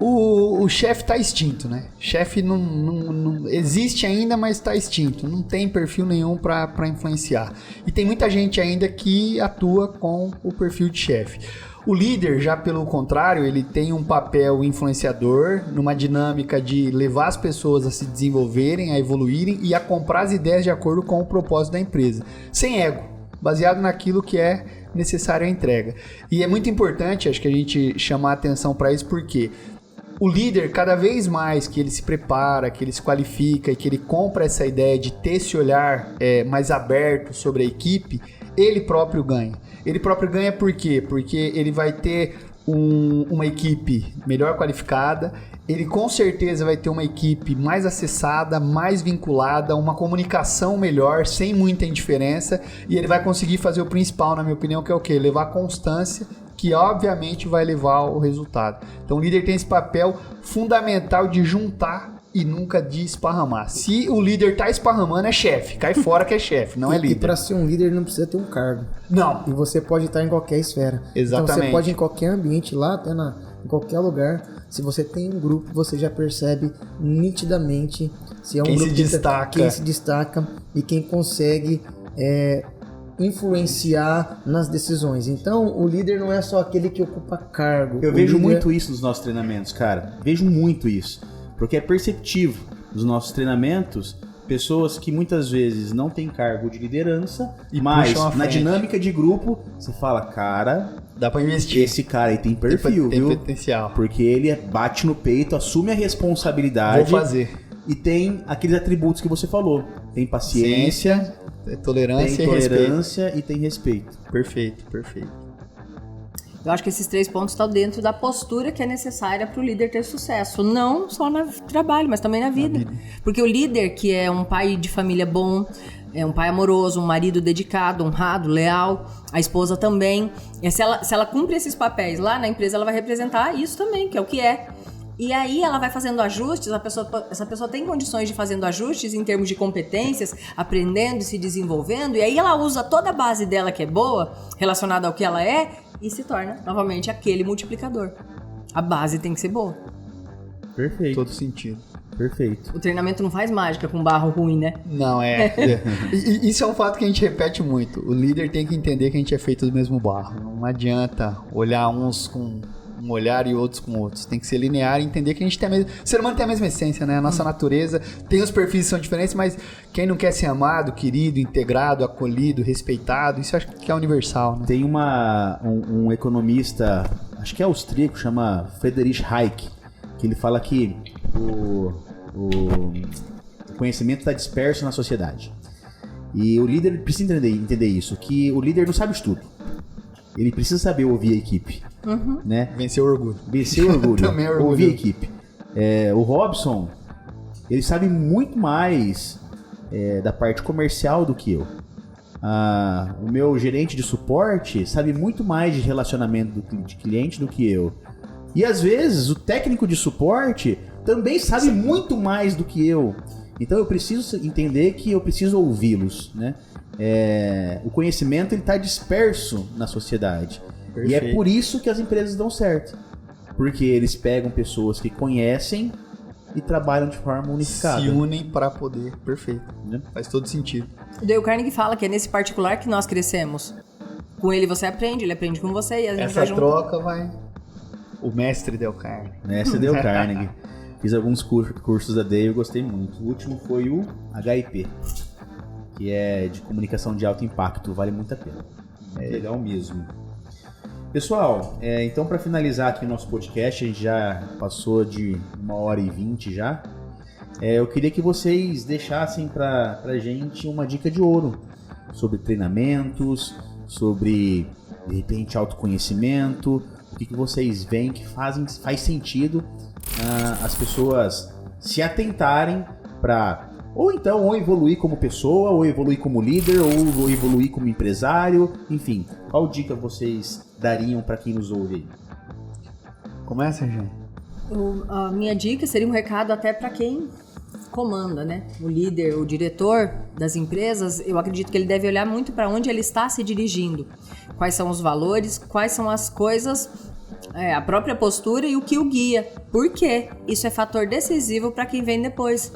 O chefe está extinto, né? Chefe não existe ainda, mas está extinto. Não tem perfil nenhum para influenciar. E tem muita gente ainda que atua com o perfil de chefe. O líder, já pelo contrário, ele tem um papel influenciador numa dinâmica de levar as pessoas a se desenvolverem, a evoluírem e a comprar as ideias de acordo com o propósito da empresa. Sem ego, baseado naquilo que é necessário à entrega. E é muito importante, acho que a gente chamar a atenção para isso, porque o líder, cada vez mais que ele se prepara, que ele se qualifica e que ele compra essa ideia de ter esse olhar mais aberto sobre a equipe, ele próprio ganha. Ele próprio ganha por quê? Porque ele vai ter uma equipe melhor qualificada, ele com certeza vai ter uma equipe mais acessada, mais vinculada, uma comunicação melhor, sem muita indiferença, e ele vai conseguir fazer o principal, na minha opinião, que é o quê? Levar constância, que obviamente vai levar ao resultado. Então o líder tem esse papel fundamental de juntar e nunca de esparramar. Se o líder tá esparramando, é chefe. Cai fora que é chefe, não é líder. E para ser um líder não precisa ter um cargo. Não. E você pode estar em qualquer esfera. Exatamente. Então você pode ir em qualquer ambiente lá, até em qualquer lugar. Se você tem um grupo, você já percebe nitidamente se é um quem grupo quem se destaca e quem consegue influenciar nas decisões. Então, o líder não é só aquele que ocupa cargo. Eu vejo muito isso nos nossos treinamentos, cara. Vejo muito isso. Porque é perceptível nos nossos treinamentos pessoas que muitas vezes não têm cargo de liderança, mas na dinâmica de grupo, você fala, cara, dá pra investir. Esse cara aí tem perfil, tem viu? Potencial. Porque ele bate no peito, assume a responsabilidade. Vou fazer. E tem aqueles atributos que você falou. Tem paciência, tolerância e tem respeito. Perfeito. Eu acho que esses 3 pontos estão dentro da postura que é necessária para o líder ter sucesso. Não só no trabalho, mas também na vida. Porque o líder que é um pai de família bom, é um pai amoroso, um marido dedicado, honrado, leal, a esposa também. Se ela cumpre esses papéis lá na empresa, ela vai representar isso também, que é o que é. E aí ela vai fazendo ajustes, essa pessoa tem condições de fazendo ajustes em termos de competências, aprendendo e se desenvolvendo, e aí ela usa toda a base dela que é boa, relacionada ao que ela é, e se torna novamente aquele multiplicador. A base tem que ser boa. Perfeito. Todo sentido. Perfeito. O treinamento não faz mágica com barro ruim, né? Não, Isso é um fato que a gente repete muito. O líder tem que entender que a gente é feito do mesmo barro. Não adianta olhar uns com um olhar e outros com outros. Tem que ser linear e entender que a gente tem a mesma... O ser humano tem a mesma essência, né? A nossa natureza tem os perfis que são diferentes, mas quem não quer ser amado, querido, integrado, acolhido, respeitado, isso eu acho que é universal, né? Tem um economista, acho que é austríaco, chama Friedrich Hayek, que ele fala que o conhecimento está disperso na sociedade. E o líder precisa entender isso, que o líder não sabe de tudo. Ele precisa saber ouvir a equipe. Né? Vencer o orgulho. Vencer o orgulho. Também é orgulho. Ouvir a equipe. O Robson, ele sabe muito mais da parte comercial do que eu. O meu gerente de suporte sabe muito mais de relacionamento de cliente do que eu. E às vezes o técnico de suporte também sabe muito mais do que eu. Então eu preciso entender que eu preciso ouvi-los, né? O conhecimento está disperso na sociedade. Perfeito. E é por isso que as empresas dão certo. Porque eles pegam pessoas que conhecem e trabalham de forma unificada. Se unem para poder. Perfeito. Né? Faz todo sentido. O Dale Carnegie fala que é nesse particular que nós crescemos. Com ele você aprende, ele aprende com você e a gente essa troca vai... O mestre Dale Carnegie. Mestre Dale Carnegie. Fiz alguns cursos da Dale e gostei muito. O último foi o HIP, que é de comunicação de alto impacto. Vale muito a pena. É legal mesmo. Pessoal, então para finalizar aqui o nosso podcast, a gente já passou de 1h20 já. Eu queria que vocês deixassem pra gente uma dica de ouro sobre treinamentos, sobre, de repente, autoconhecimento. O que vocês veem que faz sentido as pessoas se atentarem para ou evoluir como pessoa, ou evoluir como líder, ou evoluir como empresário, enfim. Qual dica vocês dariam para quem nos ouve aí? Começa, gente. A minha dica seria um recado até para quem comanda, né? O líder, o diretor das empresas, eu acredito que ele deve olhar muito para onde ele está se dirigindo. Quais são os valores, quais são as coisas, a própria postura e o que o guia. Por quê? Isso é fator decisivo para quem vem depois.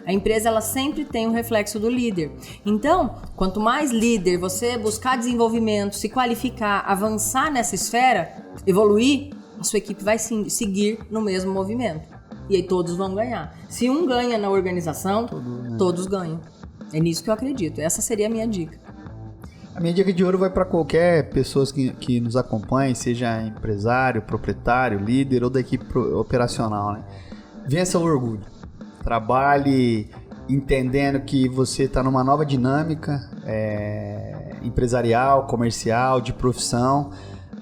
A empresa, ela sempre tem um reflexo do líder. Então, quanto mais líder você buscar desenvolvimento, se qualificar, avançar nessa esfera, evoluir, a sua equipe vai seguir no mesmo movimento. E aí todos vão ganhar. Se um ganha na organização, todos ganham. É nisso que eu acredito. Essa seria a minha dica. A minha dica de ouro vai para qualquer pessoa que nos acompanhe, seja empresário, proprietário, líder ou da equipe operacional, né? Vença o orgulho. Trabalhe entendendo que você está numa nova dinâmica empresarial, comercial, de profissão.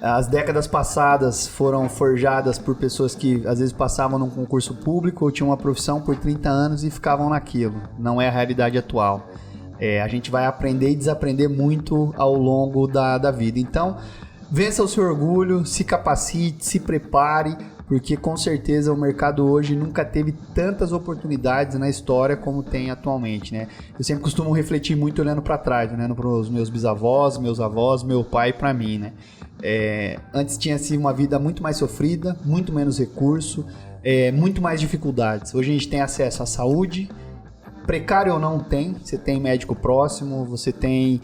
As décadas passadas foram forjadas por pessoas que às vezes passavam num concurso público ou tinham uma profissão por 30 anos e ficavam naquilo. Não é a realidade atual. A gente vai aprender e desaprender muito ao longo da vida. Então, vença o seu orgulho, se capacite, se prepare, porque com certeza o mercado hoje nunca teve tantas oportunidades na história como tem atualmente, né? Eu sempre costumo refletir muito olhando para trás, olhando para os meus bisavós, meus avós, meu pai e para mim, né? Antes tinha-se uma vida muito mais sofrida, muito menos recurso, muito mais dificuldades. Hoje a gente tem acesso à saúde, precário ou não tem, você tem médico próximo, você tem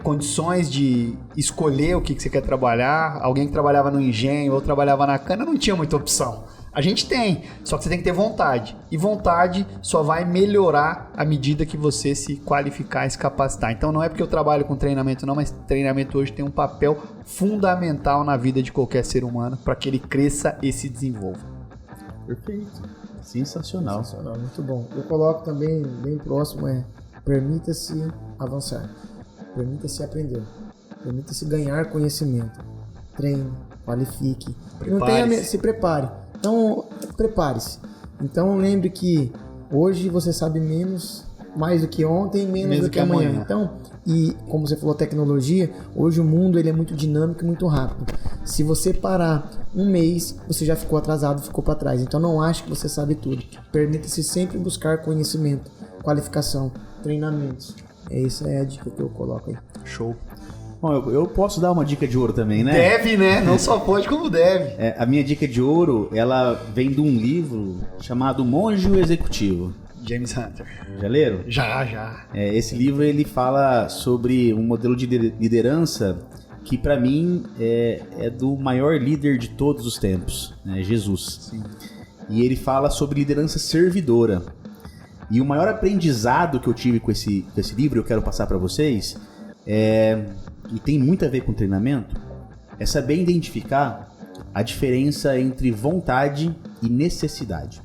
condições de escolher o que você quer trabalhar. Alguém que trabalhava no engenho ou trabalhava na cana não tinha muita opção. A gente tem, só que você tem que ter vontade. E vontade só vai melhorar à medida que você se qualificar e se capacitar. Então não é porque eu trabalho com treinamento não, mas treinamento hoje tem um papel fundamental na vida de qualquer ser humano para que ele cresça e se desenvolva. Perfeito. Sensacional. Sensacional, muito bom. Eu coloco também bem próximo, permita-se avançar, permita-se aprender, permita-se ganhar conhecimento, treine, qualifique, se prepare. Então, prepare-se. Então, lembre que hoje você sabe mais do que ontem, menos do que amanhã. Então, e como você falou, tecnologia, hoje o mundo ele é muito dinâmico e muito rápido. Se você parar um mês, você já ficou atrasado, ficou para trás. Então não ache que você sabe tudo. Permita-se sempre buscar conhecimento, qualificação, treinamentos. Essa é a dica que eu coloco aí. Show. Bom, eu posso dar uma dica de ouro também, né? Deve, né? Não só pode, como deve. A minha dica de ouro, ela vem de um livro chamado Monge e o Executivo. James Hunter. Já leram? Já. Esse livro ele fala sobre um modelo de liderança que para mim é do maior líder de todos os tempos, né? Jesus. Sim. E ele fala sobre liderança servidora. E o maior aprendizado que eu tive com esse livro, eu quero passar para vocês, e tem muito a ver com treinamento, é saber identificar a diferença entre vontade e necessidade.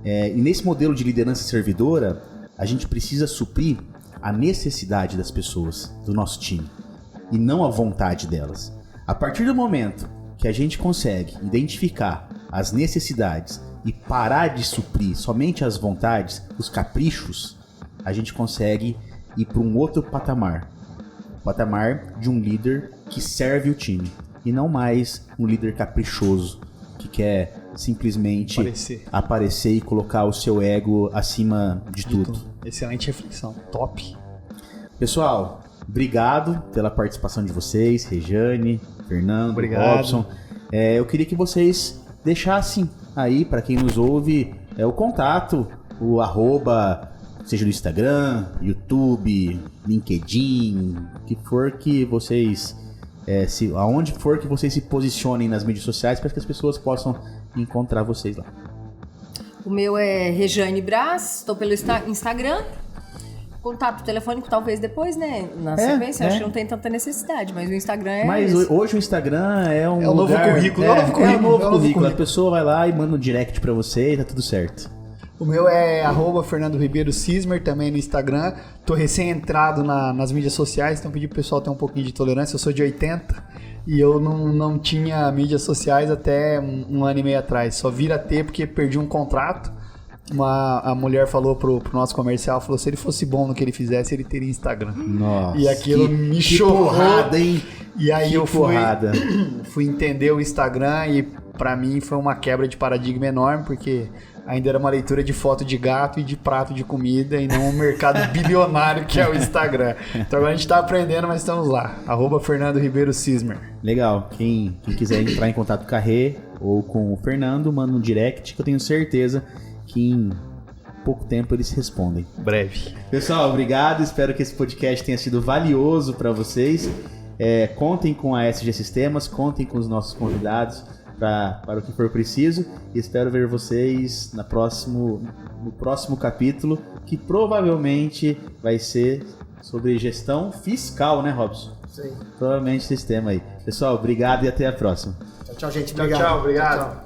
E nesse modelo de liderança servidora, a gente precisa suprir a necessidade das pessoas, do nosso time, e não a vontade delas. A partir do momento que a gente consegue identificar as necessidades e parar de suprir somente as vontades, os caprichos, a gente consegue ir para um outro patamar. O patamar de um líder que serve o time, e não mais um líder caprichoso, que quer simplesmente aparecer e colocar o seu ego acima de tudo. Excelente reflexão, top. Pessoal, obrigado pela participação de vocês, Rejane, Fernando, Robson. Eu queria que vocês deixassem aí, para quem nos ouve, o contato, o arroba, seja no Instagram, YouTube, LinkedIn, que for que vocês, aonde for que vocês se posicionem nas mídias sociais, para que as pessoas possam encontrar vocês lá. O meu é Rejane Brás, estou pelo Instagram. Contato telefônico talvez depois, né? Na sequência, acho que não tem tanta necessidade, mas o Instagram é. Mas hoje o Instagram é um novo lugar, currículo. É o novo currículo. A pessoa vai lá e manda um direct pra você e tá tudo certo. O meu é @Fernando Ribeiro Cismer, também no Instagram. Tô recém-entrado nas mídias sociais, então pedi pro pessoal ter um pouquinho de tolerância. Eu sou de 80 e eu não tinha mídias sociais até um ano e meio atrás. Só vir a ter porque perdi um contrato. A mulher falou pro nosso comercial, falou, se ele fosse bom no que ele fizesse, ele teria Instagram. Nossa, e aquilo me chocou. Porrada, hein? E aí que eu porrada. fui entender o Instagram e pra mim foi uma quebra de paradigma enorme, porque ainda era uma leitura de foto de gato e de prato de comida e não um mercado bilionário que é o Instagram. Então agora a gente tá aprendendo, mas estamos lá. @Fernando Ribeiro Cismer. Legal. Quem quiser entrar em contato com a Rê ou com o Fernando, manda um direct que eu tenho certeza que em pouco tempo eles respondem. Breve. Pessoal, obrigado. Espero que esse podcast tenha sido valioso para vocês. Contem com a SG Sistemas, contem com os nossos convidados para o que for preciso. E espero ver vocês no próximo capítulo, que provavelmente vai ser sobre gestão fiscal, né, Robson? Sim. Provavelmente esse tema aí. Pessoal, obrigado e até a próxima. Tchau, gente. Obrigado. Tchau, obrigado. Tchau.